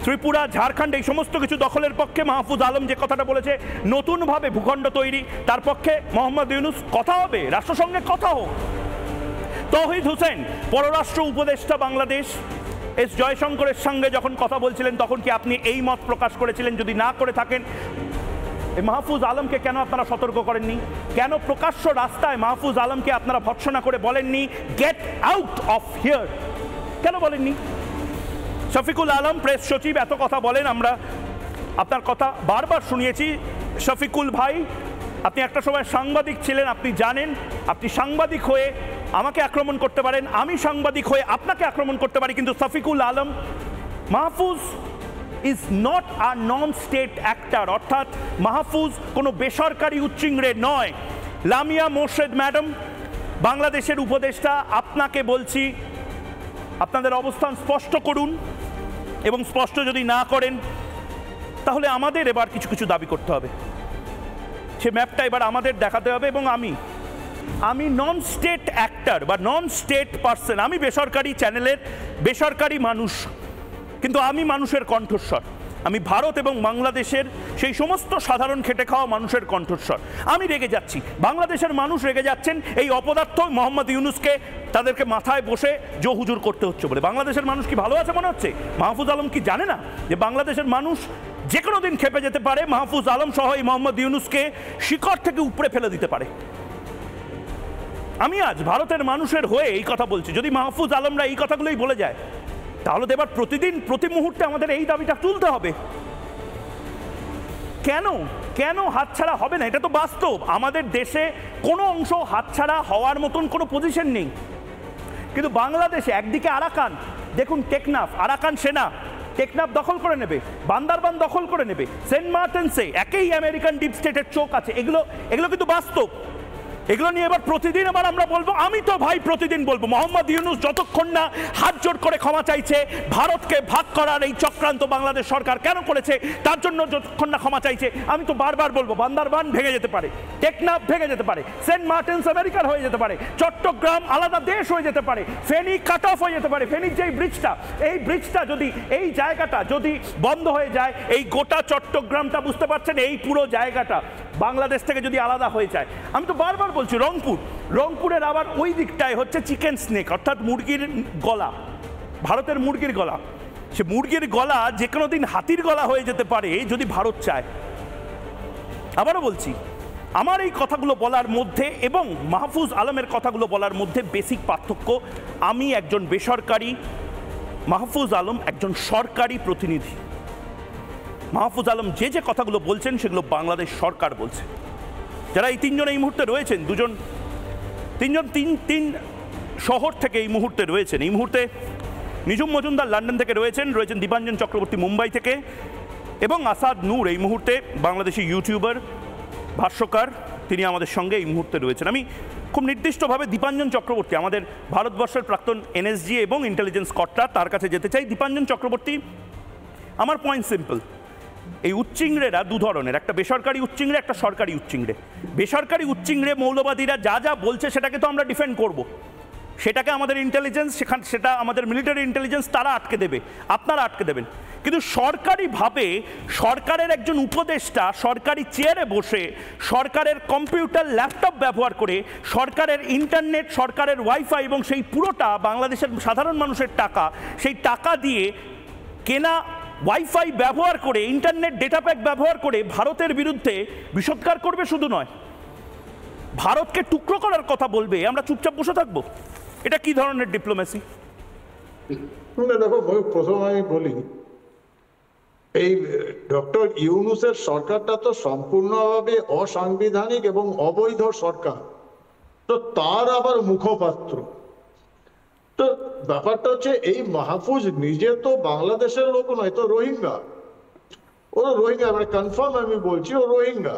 A: ত্রিপুরা, ঝাড়খণ্ড এই সমস্ত কিছু দখলের পক্ষে? মাহফুজ আলম যে কথাটা বলেছে নতুনভাবে ভূখণ্ড তৈরি, তার পক্ষে মোহাম্মদ ইউনূস? কথা হবে, রাষ্ট্রসংঘে কথা হোক। তৌহিদ হোসেন পররাষ্ট্র উপদেষ্টা বাংলাদেশ, এস জয়শঙ্করের সঙ্গে যখন কথা বলছিলেন তখন কি আপনি এই মত প্রকাশ করেছিলেন? যদি না করে থাকেন, মাহফুজ আলমকে কেন আপনারা সতর্ক করেননি? কেন প্রকাশ্য রাস্তায় মাহফুজ আলমকে আপনারা ভৎসনা করে বলেননি গেট আউট অফ হিয়ার? কেন বলেননি? শফিকুল আলম প্রেস সচিব এত কথা বলেন, আমরা আপনার কথা বারবার শুনিয়েছি। শফিকুল ভাই, আপনি একটা সময় সাংবাদিক ছিলেন, আপনি জানেন আপনি সাংবাদিক হয়ে আমাকে আক্রমণ করতে পারেন, আমি সাংবাদিক হয়ে আপনাকে আক্রমণ করতে পারি, কিন্তু Shafiqul Alam, Mahfuz is not a non state actor, অর্থাৎ মাহফুজ কোনো বেসরকারি উচ্চিংড়ে নয়। লামিয়া মোর্শেদ ম্যাডাম, বাংলাদেশের উপদেষ্টা, আপনাকে বলছি আপনাদের অবস্থান স্পষ্ট করুন, এবং স্পষ্ট যদি না করেন তাহলে আমাদের এবার কিছু কিছু দাবি করতে হবে। সে ম্যাপটা এবার আমাদের দেখাতে হবে। এবং আমি নন স্টেট অ্যাক্টর বা নন স্টেট পার্সন, আমি বেসরকারি চ্যানেলের বেসরকারি মানুষ, কিন্তু আমি মানুষের কণ্ঠস্বর। আমি ভারত এবং বাংলাদেশের সেই সমস্ত সাধারণ খেটে খাওয়া মানুষের কণ্ঠস্বর। আমি রেগে যাচ্ছি, বাংলাদেশের মানুষ রেগে যাচ্ছেন এই অপদার্থ মোহাম্মদ ইউনূসকে তাদেরকে মাথায় বসে জো হুজুর করতে হচ্ছে বলে। বাংলাদেশের মানুষ কি ভালো আছে মনে হচ্ছে? মাহফুজ আলম কি জানে না যে বাংলাদেশের মানুষ যে কোনো দিন খেপে যেতে পারে, মাহফুজ আলম সহ এই মোহাম্মদ ইউনূসকে শিকড় থেকে উপড়ে ফেলে দিতে পারে? আমি আজ ভারতের মানুষের হয়ে এই কথা বলছি। যদি মাহফুজ আলমরা এই কথাগুলোই বলে যায় তাহলে তো এবার প্রতিদিন প্রতি মুহূর্তে আমাদের এই দাবিটা তুলতে হবে। কেন হাতছাড়া হবে না? এটা তো বাস্তব। আমাদের দেশে কোনো অংশ হাতছাড়া হওয়ার মতন কোনো পজিশন নেই। কিন্তু বাংলাদেশে একদিকে আরাকান, দেখুন টেকনাফ, আরাকান সেনা টেকনাফ দখল করে নেবে, বান্দারবান দখল করে নেবে, সেন্ট মার্টিনসে একই আমেরিকান ডিপ স্টেটের চোখ আছে। এগুলো কিন্তু বাস্তব। এগুলো নিয়ে এবার প্রতিদিন আবার আমরা বলবো, আমি তো ভাই প্রতিদিন বলবো, মোহাম্মদ ইউনূস যতক্ষণ না হাত জোড় করে ক্ষমা চাইছে, ভারতকে ভাগ করার এই চক্রান্ত বাংলাদেশ সরকার কেন করেছে তার জন্য যতক্ষণ না ক্ষমা চাইছে, আমি তো বারবার বলবো বান্দারবান ভেঙে যেতে পারে, টেকনাফ ভেঙে যেতে পারে, সেন্ট মার্টিনস আমেরিকার হয়ে যেতে পারে, চট্টগ্রাম আলাদা দেশ হয়ে যেতে পারে, ফেনী কাট অফ হয়ে যেতে পারে। ফেনীর যে ব্রিজটা, এই ব্রিজটা যদি, এই জায়গাটা যদি বন্ধ হয়ে যায়, এই গোটা চট্টগ্রামটা, বুঝতে পারছেন, এই পুরো জায়গাটা বাংলাদেশ থেকে যদি আলাদা হয়ে যায়, আমি তো বারবার বলছি রংপুরের আবার ওই দিকটায় হচ্ছে চিকেন স্নেক, অর্থাৎ মুরগির গলা, ভারতের মুরগির গলা। সে মুরগির গলা যে কোনো দিন হাতির গলা হয়ে যেতে পারে যদি ভারত চায়। আবারও বলছি, আমার এই কথাগুলো বলার মধ্যে এবং মাহফুজ আলমের কথাগুলো বলার মধ্যে বেসিক পার্থক্য, আমি একজন বেসরকারি, মাহফুজ আলম একজন সরকারি প্রতিনিধি। মাহফুজ আলম যে কথাগুলো বলছেন সেগুলো বাংলাদেশ সরকার বলছে। যারা এই তিনজন এই মুহূর্তে রয়েছেন, তিন শহর থেকে এই মুহূর্তে রয়েছেন, এই মুহূর্তে নিজুম মজুমদার লন্ডন থেকে রয়েছেন দীপাঞ্জন চক্রবর্তী মুম্বাই থেকে, এবং আসাদ নূর এই মুহূর্তে বাংলাদেশি ইউটিউবার, ভাষ্যকার, তিনি আমাদের সঙ্গে এই মুহূর্তে রয়েছেন। আমি খুব নির্দিষ্টভাবে দীপাঞ্জন চক্রবর্তী, আমাদের ভারতবর্ষের প্রাক্তন এনএসজি এবং ইন্টেলিজেন্স কর্তা, তার কাছে যেতে চাই। দীপাঞ্জন চক্রবর্তী, আমার পয়েন্ট সিম্পল, এই উচ্চিংড়েরা দু ধরনের, একটা বেসরকারি উচ্চিংড়ে, একটা সরকারি উচ্চিংড়ে। বেসরকারি উচ্চিংড়ে মৌলবাদীরা যা বলছে সেটাকে তো আমরা ডিফেন্ড করব, সেটাকে আমাদের ইন্টেলিজেন্স, সেটা আমাদের মিলিটারি ইন্টেলিজেন্স তারা আটকে দেবে, আপনারা আটকে দেবেন। কিন্তু সরকারিভাবে সরকারের একজন উপদেষ্টা সরকারি চেয়ারে বসে, সরকারের কম্পিউটার ল্যাপটপ ব্যবহার করে, সরকারের ইন্টারনেট, সরকারের ওয়াইফাই এবং সেই পুরোটা বাংলাদেশের সাধারণ মানুষের টাকা, সেই টাকা দিয়ে কেনা ওয়াইফাই ব্যবহার করে, ইন্টারনেট ডেটা প্যাক ব্যবহার করে ভারতের বিরুদ্ধে বিষোদ্গার করবে, শুধু নয় ভারতকে টুকরো করার কথা বলবে, আমরা চুপচাপ বসে থাকবো? এটা কি ধরনের ডিপ্লোমেসি?
D: দেখো, প্রথম আমি বলি, এই ডক্টর ইউনূসের সরকারটা তো সম্পূর্ণভাবে অসাংবিধানিক এবং অবৈধ সরকার, তো তার আবার মুখপাত্র। তো ব্যাপারটা হচ্ছে, এই মাহফুজ নিজে তো বাংলাদেশের লোক নয়, তো রোহিঙ্গা, ও রোহিঙ্গা, মানে কনফার্ম আমি বলছি, ও রোহিঙ্গা,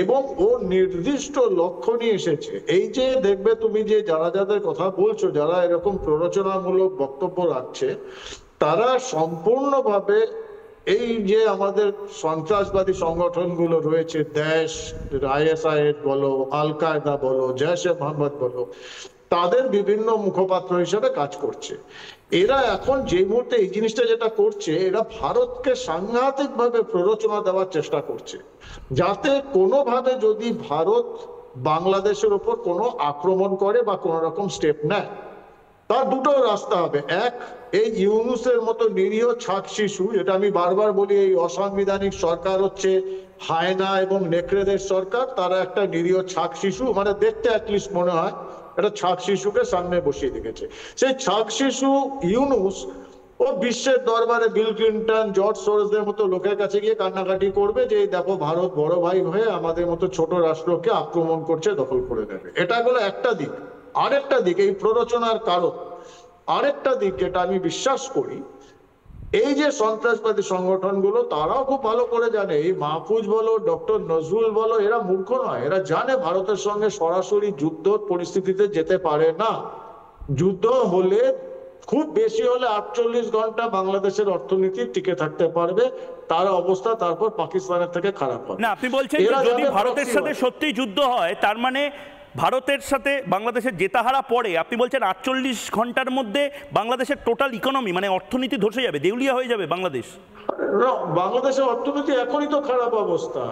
D: এবং ও নির্দিষ্ট লক্ষ্য নিয়ে এসেছে। এই যে দেখবে তুমি যে যাদের কথা বলছো, যারা এরকম প্ররোচনামূলক বক্তব্য রাখছে, তারা সম্পূর্ণভাবে এই যে আমাদের সন্ত্রাসবাদী সংগঠনগুলো রয়েছে, দেশ, আইএসআইএস বলো, আল কায়দা বলো, জৈশ-এ মোহাম্মদ বলো, তাদের বিভিন্ন মুখপাত্র হিসেবে কাজ করছে। এরা এখন যে মুহূর্তে এই জিনিসটা যেটা করছে, এরা ভারতকে সাংঘাতিকভাবে প্ররোচনা দেওয়ার চেষ্টা করছে, যাতে কোনোভাবে যদি ভারত বাংলাদেশের উপর কোনো আক্রমণ করে বা কোনো রকম স্টেপ নেয়, তার দুটো রাস্তা হবে। এক, এই ইউনূসের মতো নিরীহ ছাত্র শিশু, যেটা আমি বারবার বলি, এই অসাংবিধানিক সরকার হচ্ছে হায়না এবং নেকড়েদের সরকার, তারা একটা নিরীহ ছাত্র শিশু, মানে দেখতে অ্যাটলিস্ট মনে হয় একটা ছাত্র শিশুকে সামনে বসিয়ে রেখেছে। সেই ছাত্র শিশু ইউনূস ও বিশ্বের দরবারে বিল ক্লিন্টন, জর্জ সোরসদের মতো লোকের কাছে গিয়ে কান্নাকাটি করবে যে দেখো ভারত বড় ভাই হয়ে আমাদের মতো ছোট রাষ্ট্রকে আক্রমণ করছে, দখল করে নেবে। এটা হলো একটা দিক। আরেকটা দিক, এই প্ররোচনার কারণ আরেকটা দিক, যেটা আমি বিশ্বাস করি, এই যে সন্ত্রাসবাদী সংগঠনগুলো, তারাও খুব ভালো করে জানে, এই মাহফুজ বলো, ডক্টর নজরুল বলো, এরা মূর্খ নয়, এরা জানে ভারতের সঙ্গে সরাসরি যুদ্ধ পরিস্থিতিতে যেতে পারে না। যুদ্ধ হলে খুব বেশি হলে 48 ঘন্টা বাংলাদেশের অর্থনীতি টিকে থাকতে পারবে, তার অবস্থা তারপর পাকিস্তানের থেকে খারাপ হবে
A: না। আপনি বলছেন যদি ভারতের সাথে সত্যি যুদ্ধ হয়, তার মানে ভারতের সাথে বাংলাদেশের জেতাহারা পড়ে, আপনি বলছেন 48 ঘন্টার মধ্যে বাংলাদেশের টোটাল ইকোনমি, মানে অর্থনীতি ধসে যাবে, দেউলিয়া হয়ে যাবে বাংলাদেশ?
D: বাংলাদেশের অর্থনীতি এখনই তো খারাপ অবস্থা।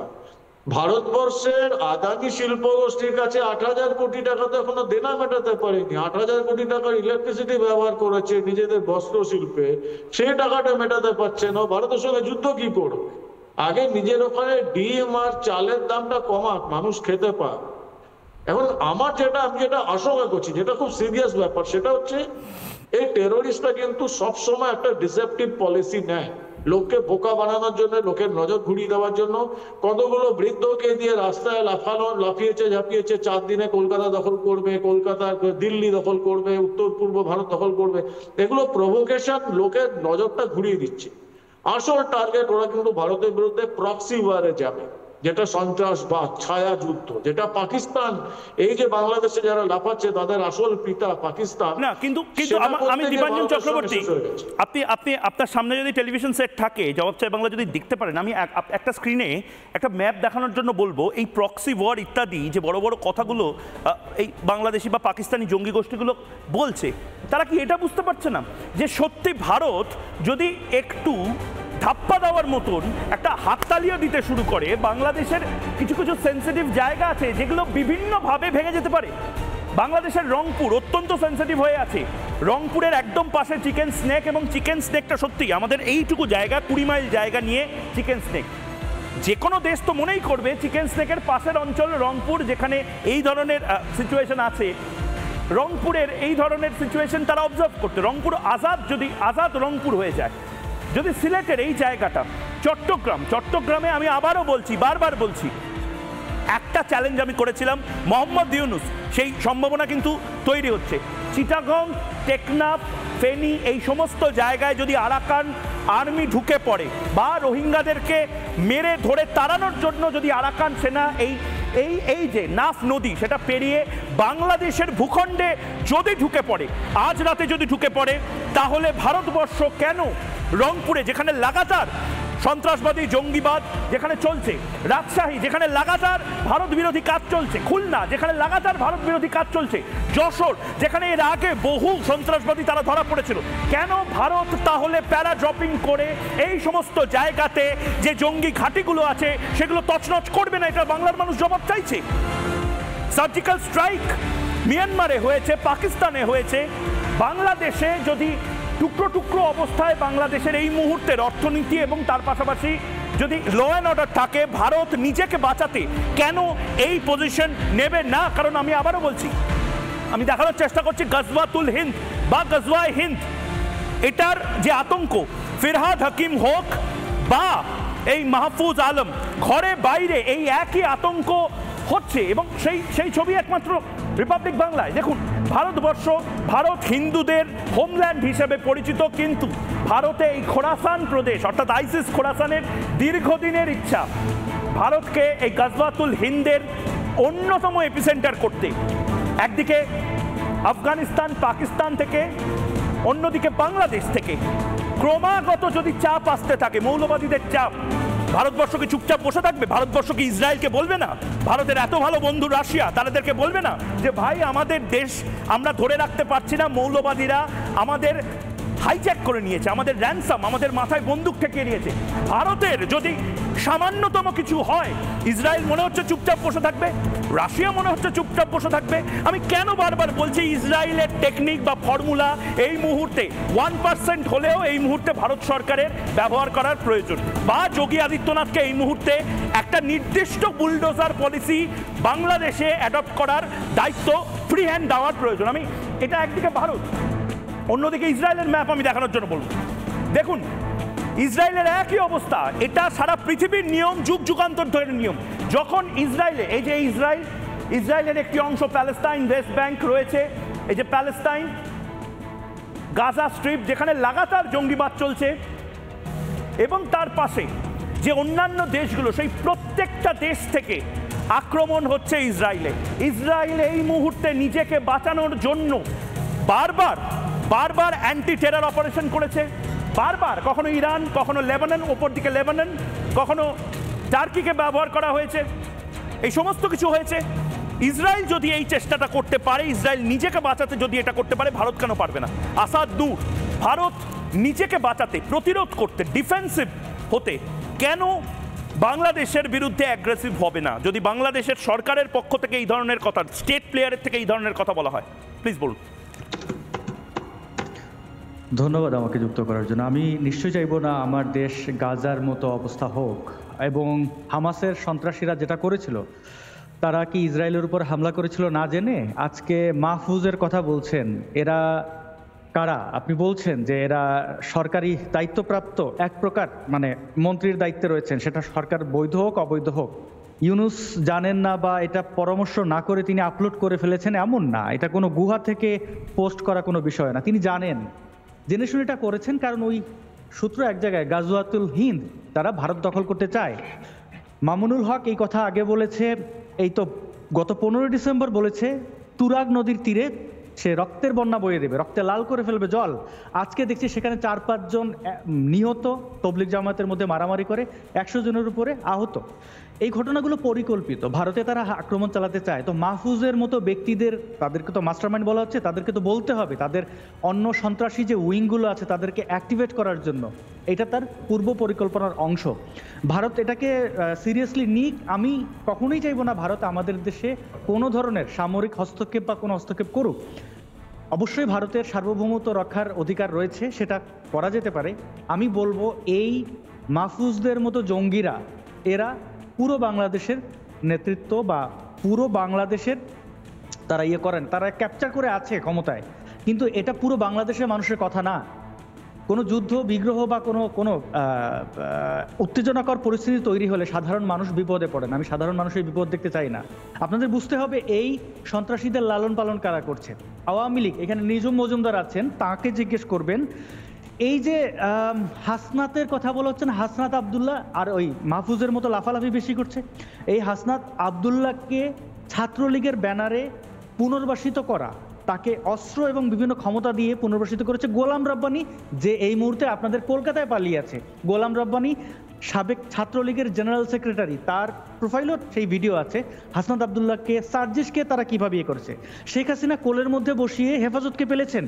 D: ভারতবর্ষের আদানি শিল্প গোষ্ঠীর কাছে 8,000 কোটি টাকা তো এখনো দেনা মেটাতে পারেনি। 8,000 কোটি টাকার ইলেকট্রিসিটি ব্যবহার করেছে নিজেদের বস্ত্র শিল্পে, সেই টাকাটা মেটাতে পারছে না। ভারতের সঙ্গে যুদ্ধ কি করবে? আগে নিজের ওখানে ডিম আর চালের দামটা কমাক, মানুষ খেতে পাক। এখন আমি যেটা আশঙ্কা করছি, যেটা খুব সিরিয়াস ব্যাপার, সেটা হচ্ছে এই টেরোরিস্টরা কিন্তু সবসময় একটা ডিসেপটিভ পলিসি নেয়। লোককে বোকা বানানোর জন্য, লোকের নজর ঘুরিয়ে দেওয়ার জন্য কতগুলো বৃদ্ধকে দিয়ে রাস্তায় লাফিয়েছে ঝাঁপিয়েছে, 4 দিনে কলকাতা দখল করবে, কলকাতা দিল্লি দখল করবে, উত্তর পূর্ব ভারত দখল করবে। এগুলো প্রভোকেশন, লোকের নজরটা ঘুরিয়ে দিচ্ছে। আসল টার্গেট ওরা কিন্তু ভারতের বিরুদ্ধে প্রক্সি ওয়ারে যাবে, যেটা সন্ত্রাসবাদ, ছায়া যুদ্ধ, যেটা পাকিস্তান, এই যে বাংলাদেশে যারা লাফাচ্ছে তাদের আসল পিতা পাকিস্তান।
A: না কিন্তু আমি দীপাঞ্জন চক্রবর্তী, আপনি আপনার সামনে যদি টেলিভিশন সেট থাকে, জবাব চাই বাংলা যদি দেখতে পারেন, আমি একটা স্ক্রিনে একটা ম্যাপ দেখানোর জন্য বলবো, এই প্রক্সি ওয়ার ইত্যাদি যে বড় বড় কথাগুলো এই বাংলাদেশি বা পাকিস্তানি জঙ্গি গোষ্ঠীগুলো বলছে, তারা কি এটা বুঝতে পারছে না যে সত্যি ভারত যদি একটু ধাপ্পা দেওয়ার মতন একটা হাততালিও দিতে শুরু করে, বাংলাদেশের কিছু কিছু সেন্সিটিভ জায়গা আছে যেগুলো বিভিন্নভাবে ভেঙে যেতে পারে। বাংলাদেশের রংপুর অত্যন্ত সেন্সিটিভ হয়ে আছে। রংপুরের একদম পাশে চিকেন স্নেক, এবং চিকেন স্নেকটা সত্যি আমাদের এইটুকু জায়গা, 20 মাইল জায়গা নিয়ে চিকেন স্নেক, যে কোনো দেশ তো মনেই করবে চিকেন স্নেকের পাশের অঞ্চল রংপুর, যেখানে এই ধরনের সিচুয়েশন আছে, রংপুরের এই ধরনের সিচুয়েশন তারা অবজার্ভ করতে। রংপুর আজাদ রংপুর হয়ে যায়। যদি সিলেটের এই জায়গাটা, চট্টগ্রামে আমি আবারও বলছি, বারবার বলছি, একটা চ্যালেঞ্জ আমি করেছিলাম মোহাম্মদ ইউনূস, সেই সম্ভাবনা কিন্তু তৈরি হচ্ছে। চিটাগং, টেকনাফ, ফেনী, এই সমস্ত জায়গায় যদি আরাকান আর্মি ঢুকে পড়ে বা রোহিঙ্গাদেরকে মেরে ধরে তাড়ানোর জন্য যদি আরাকান সেনা এই যে নাফ নদী সেটা পেরিয়ে বাংলাদেশের ভূখণ্ডে যদি ঢুকে পড়ে, আজ রাতে যদি ঢুকে পড়ে, তাহলে ভারতবর্ষ কেন রংপুরে, যেখানে লাগাতার সন্ত্রাসবাদী জঙ্গিবাদ যেখানে চলছে, রাজশাহী যেখানে লাগাতার ভারত বিরোধী কাজ চলছে, খুলনা যেখানে লাগাতার ভারত বিরোধী কাজ চলছে, যশোর যেখানে এর আগে বহু সন্ত্রাসবাদী তারা ধরা পড়েছিল, কেন ভারত তাহলে প্যারা ড্রপিং করে এই সমস্ত জায়গাতে যে জঙ্গি ঘাঁটিগুলো আছে সেগুলো তছনছ করবে না? এটা বাংলার মানুষ জবাব চাইছে। সার্জিক্যাল স্ট্রাইক মিয়ানমারে হয়েছে, পাকিস্তানে হয়েছে, বাংলাদেশে যদি টুকরো টুকরো অবস্থায় বাংলাদেশের এই মুহূর্তের অর্থনীতি এবং তার পাশাপাশি যদি ল অ্যান্ড অর্ডার থাকে, ভারত নিজেকে বাঁচাতে কেন এই পজিশন নেবে না? কারণ আমি আবারও বলছি, আমি দেখানোর চেষ্টা করছি গজওয়াতুল হিন্দ বা গজওয়ায়ে হিন্দ, এটার যে আতঙ্ক, ফিরহাদ হাকিম হোক বা এই মাহফুজ আলম, ঘরে বাইরে এই একই আতঙ্ক হচ্ছে, এবং সেই ছবি একমাত্র রিপাবলিক বাংলায়। দেখুন, ভারত হিন্দুদের হোমল্যান্ড হিসেবে পরিচিত, কিন্তু ভারতে এই খোরাসান প্রদেশ অর্থাৎ আইসিস খোরাসানের দীর্ঘদিনের ইচ্ছা ভারতকে এই গজওয়াতুল হিন্দের অন্যতম এপিসেন্টার করতে, একদিকে আফগানিস্তান পাকিস্তান থেকে, অন্যদিকে বাংলাদেশ থেকে ক্রমাগত যদি চাপ আসতে থাকে, মৌলবাদীদের চাপ, ভারতবর্ষ কি চুপচাপ বসে থাকবে? ভারতবর্ষ কি ইসরায়েলকে বলবে না? ভারতের এত ভালো বন্ধু রাশিয়া, তাদেরকে বলবে না যে ভাই আমাদের দেশ আমরা ধরে রাখতে পারছি না, মৌলবাদীরা আমাদের হাইজ্যাক করে নিয়েছে, আমাদের র্যানসাম, আমাদের মাথায় বন্দুক ঠেকিয়ে নিয়েছে? ভারতের যদি সামান্যতম কিছু হয়, ইসরায়েল মনে হচ্ছে চুপচাপ বসে থাকবে, রাশিয়া মনে হচ্ছে চুপচাপ বসে থাকবে। আমি কেন বারবার বলছি ইসরায়েলের টেকনিক বা ফর্মুলা এই মুহূর্তে 1% হলেও এই মুহূর্তে ভারত সরকারের ব্যবহার করার প্রয়োজন, বা যোগী আদিত্যনাথকে এই মুহূর্তে একটা নির্দিষ্ট বুলডোজার পলিসি বাংলাদেশে অ্যাডপ্ট করার দায়িত্ব ফ্রি হ্যান্ড দেওয়ার প্রয়োজন। আমি এটা একদিকে ভারত, অন্যদিকে ইসরায়েলের ম্যাপ আমি দেখানোর জন্য বলবো। দেখুন, ইসরায়েলের একই অবস্থা, এটা সারা পৃথিবীর নিয়ম, যুগ যুগান্তর ধরে নিয়ম। যখন ইসরায়েলে, এই যে ইসরায়েলের একটি অংশ প্যালেস্তাইন, ওয়েস্ট ব্যাংক রয়েছে, এই যে প্যালেস্তাইন, গাজা স্ট্রিপ যেখানে লাগাতার জঙ্গিবাদ চলছে, এবং তার পাশে যে অন্যান্য দেশগুলো, সেই প্রত্যেকটা দেশ থেকে আক্রমণ হচ্ছে ইসরায়েলে। ইসরায়েল এই মুহূর্তে নিজেকে বাঁচানোর জন্য বারবার অ্যান্টি টেরর অপারেশন করেছে, বারবার, কখনো ইরান, কখনো লেবানন, ওপর দিকে লেবানন, কখনো টার্কিকে ব্যবহার করা হয়েছে, এই সমস্ত কিছু হয়েছে। ইসরায়েল যদি এই চেষ্টাটা করতে পারে, ইসরায়েল নিজেকে বাঁচাতে যদি এটা করতে পারে, ভারত কেন পারবে না? আসাদ দূর, ভারত নিজেকে বাঁচাতে, প্রতিরোধ করতে, ডিফেন্সিভ হতে কেন বাংলাদেশের বিরুদ্ধে অ্যাগ্রেসিভ হবে না? যদি বাংলাদেশের সরকারের পক্ষ থেকে এই ধরনের কথা, স্টেট প্লেয়ারের থেকে এই ধরনের কথা বলা হয়, প্লিজ বলুন।
E: ধন্যবাদ আমাকে যুক্ত করার জন্য। আমি নিশ্চয়ই চাইবো না আমার দেশ গাজার মতো অবস্থা হোক, এবং হামাসের সন্ত্রাসীরা যেটা করেছিল, তারা কি ইসরায়েলের উপর হামলা করেছিল না জেনে? আজকে মাহফুজের কথা বলছেন, এরা কারা আপনি বলছেন যে এরা সরকারি দায়িত্বপ্রাপ্ত এক প্রকার, মানে মন্ত্রীর দায়িত্বে রয়েছেন, সেটা সরকার বৈধ হোক অবৈধ হোক। ইউনূস জানেন না বা এটা পরামর্শ না করে তিনি আপলোড করে ফেলেছেন এমন না, এটা কোনো গুহা থেকে পোস্ট করা কোনো বিষয় না। তিনি জানেন, জেনে শুনে এটা করেছেন, কারণ ওই সূত্র এক জায়গায়, গাজওয়াতুল হিন্দ, তারা ভারত দখল করতে চায়। মামুনুল হক এই কথা আগে বলেছে, এই তো গত 15 ডিসেম্বর বলেছে তুরাগ নদীর তীরে সে রক্তের বন্যা বয়ে দেবে, রক্তে লাল করে ফেলবে জল। আজকে দেখছি সেখানে 4-5 জন নিহত, তবলিগ জামাতের মধ্যে মারামারি করে 100 জনের উপরে আহত। এই ঘটনাগুলো পরিকল্পিত, ভারতে তারা আক্রমণ চালাতে চায়। তো মাহফুজের মতো ব্যক্তিদের, তাদেরকে তো মাস্টারমাইন্ড বলা হচ্ছে, তাদেরকে তো বলতে হবে তাদের অন্য সন্ত্রাসী যে উইংগুলো আছে তাদেরকে অ্যাক্টিভেট করার জন্য। এটা তার পূর্ব পরিকল্পনার অংশ। ভারত এটাকে সিরিয়াসলি নিক। আমি কখনোই চাইবো না ভারত আমাদের দেশে কোনো ধরনের সামরিক হস্তক্ষেপ বা কোনো হস্তক্ষেপ করুক। অবশ্যই ভারতের সার্বভৌমত্ব রক্ষার অধিকার রয়েছে, সেটা করা যেতে পারে। আমি বলবো এই মাহফুজদের মতো জঙ্গিরা, এরা পুরো বাংলাদেশের নেতৃত্ব বা পুরো বাংলাদেশের তারা করেন, তারা ক্যাপচার করে আছে ক্ষমতায়, কিন্তু এটা পুরো বাংলাদেশের মানুষের কথা না। কোনো যুদ্ধ বিগ্রহ বা কোনো উত্তেজনাকর পরিস্থিতি তৈরি হলে সাধারণ মানুষ বিপদে পড়েন। আমি সাধারণ মানুষের বিপদ দেখতে চাই না। আপনাদের বুঝতে হবে এই সন্ত্রাসীদের লালন পালন কারা করছে। আওয়ামী লীগ, এখানে নিঝুম মজুমদার আছেন, তাকে জিজ্ঞেস করবেন। এই যে হাসনাতের কথা বলা হচ্ছেন, হাসনাত আবদুল্লাহ আর ওই মাহফুজের মতো লাফালাফি বেশি করছে। এই হাসনাত আবদুল্লাহকে ছাত্রলীগের ব্যানারে পুনর্বাসিত করা, তাকে অস্ত্র এবং বিভিন্ন ক্ষমতা দিয়ে পুনর্বাসিত করেছে গোলাম রব্বানী, যে এই মুহূর্তে আপনাদের কলকাতায় পালিয়ে আছে। গোলাম রব্বানী সাবেক ছাত্রলীগের জেনারেল সেক্রেটারি, তার প্রোফাইলও সেই ভিডিও আছে। হাসনাত আবদুল্লাহকে, সার্জিসকে তারা কিভাবে করেছে। শেখ হাসিনা কোলের মধ্যে বসিয়ে হেফাজতকে পেলেছেন,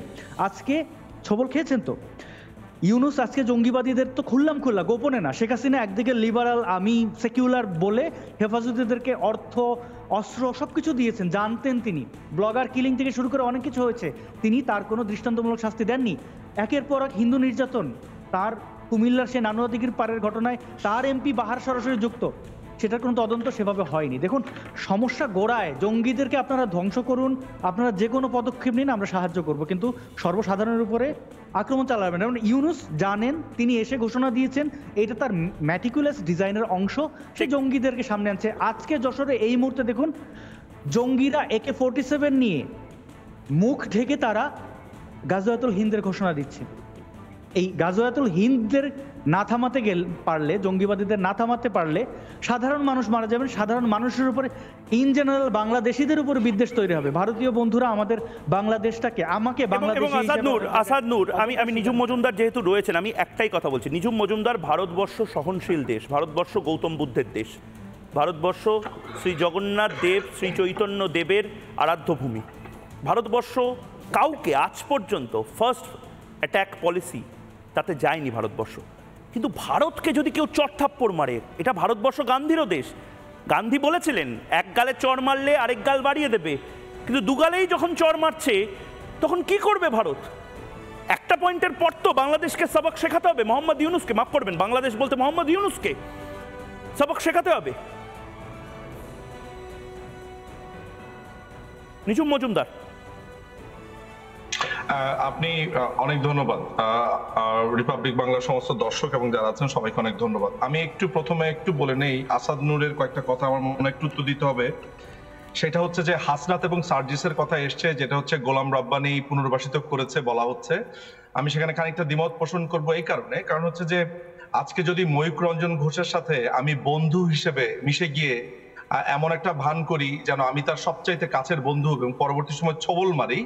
E: আজকে ছবল খেয়েছেন। তো ইউনূস আজকে জঙ্গিবাদীদের তো খুললাম খুল্লা, গোপনে না। শেখ হাসিনা একদিকে লিবারাল, আমি সেকুলার বলে হেফাজতীদেরকে অর্থ, অস্ত্র সবকিছু দিয়েছেন, জানতেন তিনি। ব্লগার কিলিং থেকে শুরু করে অনেক কিছু হয়েছে, তিনি তার কোনো দৃষ্টান্তমূলক শাস্তি দেননি। একের পর এক হিন্দু নির্যাতন, তার কুমিল্লার সে নানুয়াদিঘির পাড়ের ঘটনায় তার এমপি বাহার সরাসরি যুক্ত, সেটার কোনো তদন্ত সেভাবে হয়নি। দেখুন, সমস্যা গোড়ায়। জঙ্গিদেরকে আপনারা ধ্বংস করুন, আপনারা যে কোনো পদক্ষেপ নিন, আমরা সাহায্য করব, কিন্তু সর্বসাধারণের উপরে আক্রমণ চালাবেন। এবং ইউনূস জানেন, তিনি এসে ঘোষণা দিয়েছেন, এটা তার ম্যাটিকুলাস ডিজাইনের অংশ, সে জঙ্গিদেরকে সামনে আনছে। আজকে যশোরে এই মুহূর্তে দেখুন, জঙ্গিরা AK-47 নিয়ে মুখ ঢেকে তারা গাজওয়াতুল হিন্দের ঘোষণা দিচ্ছে। এই গাজওয়াতুল হিন্দের না থামাতে পারলে, জঙ্গিবাদীদের না থামাতে পারলে সাধারণ মানুষ মারা যাবেন। সাধারণ মানুষের উপরে, ইন জেনারেল বাংলাদেশিদের উপর বিদ্বেষ তৈরি হবে। ভারতীয় বন্ধুরা আমাদের বাংলাদেশটাকে, আমাকে বাংলাদেশ।
A: আসাদ নূর, আমি নিঝুম মজুমদার যেহেতু রয়েছেন, আমি একটাই কথা বলছি। নিঝুম মজুমদার, ভারতবর্ষ সহনশীল দেশ, ভারতবর্ষ গৌতম বুদ্ধের দেশ, ভারতবর্ষ শ্রী জগন্নাথ দেব, শ্রী চৈতন্য দেবের আরাধ্য ভূমি। ভারতবর্ষ কাউকে আজ পর্যন্ত ফার্স্ট অ্যাটাক পলিসি তাতে যায়নি ভারতবর্ষ। কিন্তু ভারতকে যদি কেউ চড়থাপ্পড় মারে, এটা ভারতবর্ষ গান্ধীরও দেশ। গান্ধী বলেছিলেন, এক গালে চড় মারলে আরেক গাল বাড়িয়ে দেবে, কিন্তু দুগালেই যখন চড় মারছে তখন কি করবে ভারত? একটা পয়েন্টের পর তো বাংলাদেশকে সবক শেখাতে হবে। মোহাম্মদ ইউনূসকে, মাফ করবেন, বাংলাদেশ বলতে মোহাম্মদ ইউনূসকে সবক শেখাতে হবে। নিঝুম মজুমদার,
F: আপনি অনেক ধন্যবাদ। রিপাবলিক বাংলার সমস্ত দর্শক এবং যারা আছেন সবাইকে অনেক ধন্যবাদ। আমি প্রথমে একটু বলে নেই, আসাদ নূরের কয়েকটা কথা আমার মনে একটু উত্তর দিতে হবে। সেটা হচ্ছে যে হাসনাত এবং সার্জিসের কথা এসছে, যেটা হচ্ছে গোলাম রব্বানী পুনর্বাসিত করেছে বলা হচ্ছে। আমি সেখানে খানিকটা দ্বিমত পোষণ করবো এই কারণ হচ্ছে যে আজকে যদি ময়ূক রঞ্জন ঘোষের সাথে আমি বন্ধু হিসেবে মিশে গিয়ে এমন একটা ভান করি যেন আমি তার সবচাইতে কাছের বন্ধু এবং পরবর্তী সময় ছবল মারি,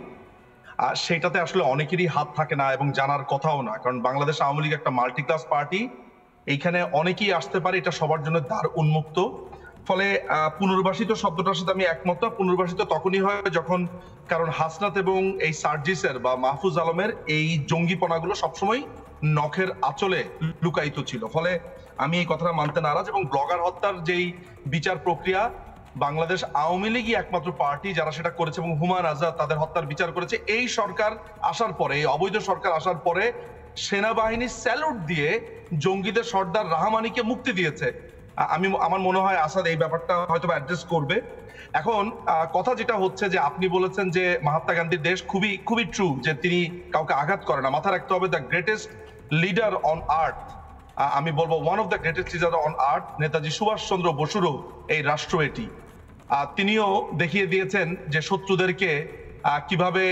F: সেটাতে আসলে অনেকেরই হাত থাকে না এবং জানার কথাও না। কারণ বাংলাদেশ আওয়ামী লীগ একটা মাল্টি ক্লাস পার্টি, এইখানে অনেকেই আসতে পারে, এটা সবার জন্য দ্বার উন্মুক্ত। ফলে পুনর্বাসিত শব্দটার সাথে আমি একমত। পুনর্বাসিত তখনই হয় যখন, কারণ হাসনাত এবং এই সার্জিসের বা মাহফুজ আলমের এই জঙ্গিপনাগুলো সবসময় নখের আঁচলে লুকায়িত ছিল। ফলে আমি এই কথাটা মানতে নারাজ। এবং ব্লগার হত্যার যেই বিচার প্রক্রিয়া, বাংলাদেশ আওয়ামী লীগই একমাত্র পার্টি যারা সেটা করেছে এবং হুমায়ুন আজাদ তাদের হত্যার বিচার করেছে। এই সরকার আসার পরে, এই অবৈধ সরকার আসার পরে সেনাবাহিনী স্যালুট দিয়ে জঙ্গিদের সর্দার রাহমানিকে মুক্তি দিয়েছে। আমার মনে হয় আসাদ এই ব্যাপারটা হয়তো অ্যাড্রেস করবে। এখন কথা যেটা হচ্ছে যে আপনি বলেছেন যে মহাত্মা গান্ধীর দেশ, খুবই খুবই ট্রু যে তিনি কাউকে আঘাত করে না। মাথা রাখতে হবে the greatest leader on earth, আমি বলবো one of the greatest leader on earth, Netaji Subhas Chandra বসুরও এই রাষ্ট্র এটি। তিনিও দেখিয়ে দিয়েছেন যে শত্রুদেরকে কিভাবে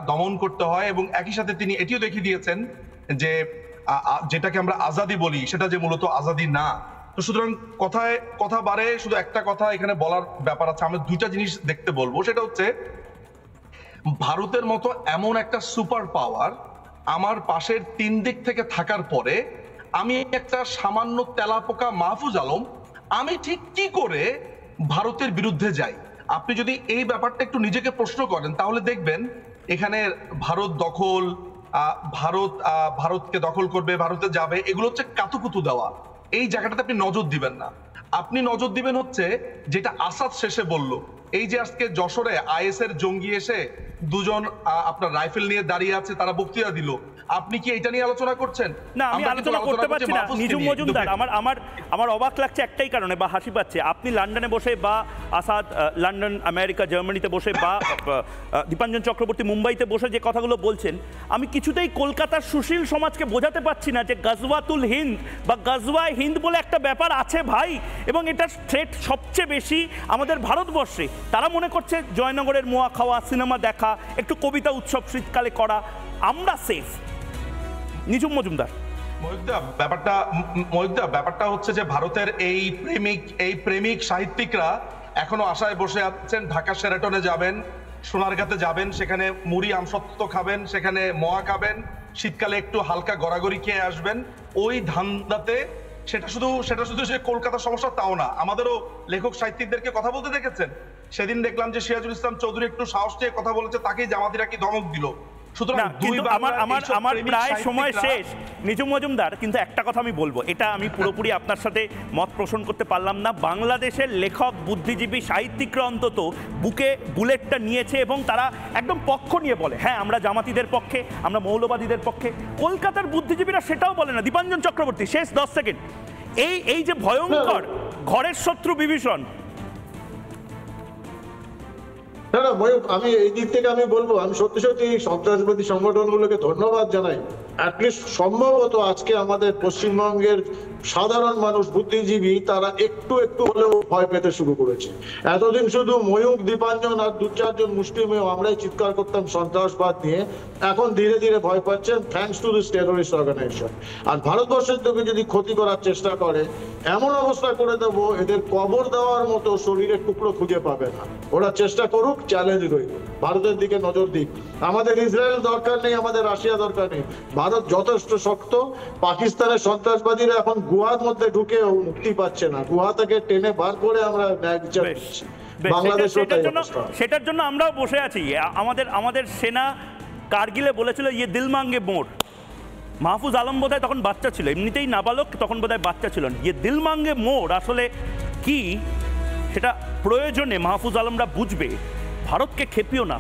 F: দমন করতে হয়, এবং একই সাথে তিনি এটিও দেখিয়ে দিয়েছেন যে যেটাকে আমরা আজাদি বলি সেটা যে মূলত আজাদি না। তো সুতরাং কথা বাড়ে, শুধু একটা কথা এখানে বলার ব্যাপার আছে। আমরা দুইটা জিনিস দেখতে বলবো, সেটা হচ্ছে ভারতের মতো এমন একটা সুপার পাওয়ার আমার পাশের 3 দিক থেকে থাকার পরে আমি একটা সামান্য তেলাপোকা মাহফুজ আলম, আমি ঠিক কি করে ভারতের বিরুদ্ধে যাই? আপনি যদি এই ব্যাপারটা একটু নিজেকে প্রশ্ন করেন তাহলে দেখবেন এখানে ভারত দখল, ভারতকে দখল করবে, ভারতে যাবে, এগুলো হচ্ছে কাতুকুতু দেওয়া। এই জায়গাটাতে আপনি নজর দিবেন না। আপনি নজর দিবেন হচ্ছে যেটা আসাদ শেষে বলল, এই যে আজকে যশোরে আইএস এর জঙ্গি এসে দুজন আপনার রাইফেল নিয়ে দাঁড়িয়ে আছে, তারা বক্তৃতা দিল, আপনি কি এটা নিয়ে আলোচনা করছেন?
A: না, আমি আলোচনা করতে পারছি না। নিজুম মজুমদার, আমার অবাক লাগছে একটাই কারণে বা হাসি পাচ্ছে, আপনি লন্ডনে বসে বা আসাদ লন্ডন, আমেরিকা, জার্মানিতে বসে বা দীপাঞ্জন চক্রবর্তী মুম্বাইতে বসে যে কথাগুলো বলছেন, আমি কিছুতেই কলকাতার সুশীল সমাজকে বোঝাতে পারছি না যে গজওয়াতুল হিন্দ বা গজওয়ায়ে হিন্দ বলে একটা ব্যাপার আছে ভাই, এবং এটার থ্রেট সবচেয়ে বেশি আমাদের ভারতবর্ষে। তারা মনে করছে জয়নগরের মোয়া খাওয়া, সিনেমা দেখা, একটু কবিতা উৎসব শীতকালে করা, আমরা সেফ। নিজুম মজুমদার,
F: ব্যাপারটা হচ্ছে যে ভারতের এই প্রেমিক সাহিত্যিকরা এখনো আশায় বসে আছেন। ঢাকা শেরাটনে যাবেন, সোনারগাঁতে যাবেন, সেখানে মুড়ি আমসত্ত্ব খাবেন, সেখানে মোয়া খাবেন, শীতকালে একটু হালকা গড়াগড়ি খেয়ে আসবেন, ওই ধান্দাতে। সেটা শুধু সে কলকাতার সমস্যা তাও না, আমাদেরও লেখক সাহিত্যিকদেরকে কথা বলতে দেখেছেন। সেদিন দেখলাম যে সিরাজুল ইসলাম চৌধুরী একটু সাহস নিয়ে কথা বলেছে, তাকেই জামাতিরা কি ধমক দিল।
A: আমার প্রায় সময় শেষ নিজুম মজুমদার, কিন্তু একটা কথা আমি বলবো, এটা আমি পুরোপুরি আপনার সাথে মত পোষণ করতে পারলাম না। বাংলাদেশের লেখক, বুদ্ধিজীবী, সাহিত্যিকরা অন্তত বুকে বুলেটটা নিয়েছে এবং তারা একদম পক্ষ নিয়ে বলে, হ্যাঁ আমরা জামাতিদের পক্ষে, আমরা মৌলবাদীদের পক্ষে। কলকাতার বুদ্ধিজীবীরা সেটাও বলে না। দীপাঞ্জন চক্রবর্তী, শেষ 10 সেকেন্ড, এই যে ভয়ঙ্কর ঘরের শত্রু বিভীষণ।
D: না ময়ূক, আমি এই দিক থেকে আমি বলবো, আমি সত্যি সত্যি সন্ত্রাসবাদী সংগঠনগুলোকে ধন্যবাদ জানাই। অ্যাটলিস্ট সম্ভবত আজকে আমাদের পশ্চিমবঙ্গের সাধারণ মানুষ, বুদ্ধিজীবী, তারা একটু হলেও ভয় পেতে শুরু করেছে। এতদিন শুধু ময়ূক, দীপাঞ্জন আর 2-4 মুসলিমেও আমরাই চিৎকার করতাম সন্ত্রাসবাদ নিয়ে, এখন ধীরে ধীরে ভয় পাচ্ছেন, thanks to this terrorist organization. আর ভারতবর্ষের দিকে যদি ক্ষতি করার চেষ্টা করে, এমন অবস্থা করে দেবো এদের কবর দেওয়ার মতো শরীরের টুকরো খুঁজে পাবে না। ওরা চেষ্টা করুক, চ্যালেঞ্জ রইল, ভারতের দিকে নজর দিক। আমাদের ইসরায়েল দরকার নেই, আমাদের রাশিয়া দরকার নেই, ভারত যথেষ্ট শক্ত। পাকিস্তানের সন্ত্রাসবাদীরা এখন গুহার মধ্যে ঢুকে মুক্তি পাচ্ছে না, গুহা থেকে টেনে বার করে আমরা ন্যায় বিচার করছি।
A: সেটার জন্য আমরাও বসে আছি। আমাদের সেনা কারগিলে বলেছিল ইয়ে দিল মাঙ্গে মোর। মাহফুজ আলম বোধহয় তখন বাচ্চা ছিল, এমনিতেই নাবালক, তখন বোধহয় বাচ্চা ছিলেন। ইয়ে দিল মাঙ্গে মোর আসলে কি, সেটা প্রয়োজনে মাহফুজ আলমরা বুঝবে। ভারতকে খেপিও না,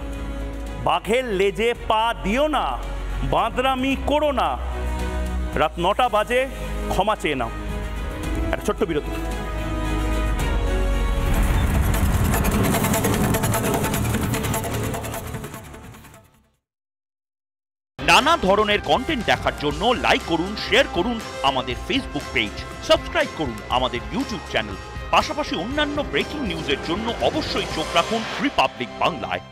A: বাঘের লেজে পা দিও না, বাঁদরামি করো না। রাত 9টা বাজে, ক্ষমা চেয়ে নাও। একটা ছোট্ট বিরতি। নানা ধরনের কন্টেন্ট দেখার জন্য লাইক করুন, শেয়ার করুন আমাদের ফেসবুক পেজ, সাবস্ক্রাইব করুন আমাদের ইউটিউব চ্যানেল। পাশাপাশি অন্যান্য ব্রেকিং নিউজের জন্য অবশ্যই চোখ রাখুন রিপাবলিক বাংলায়।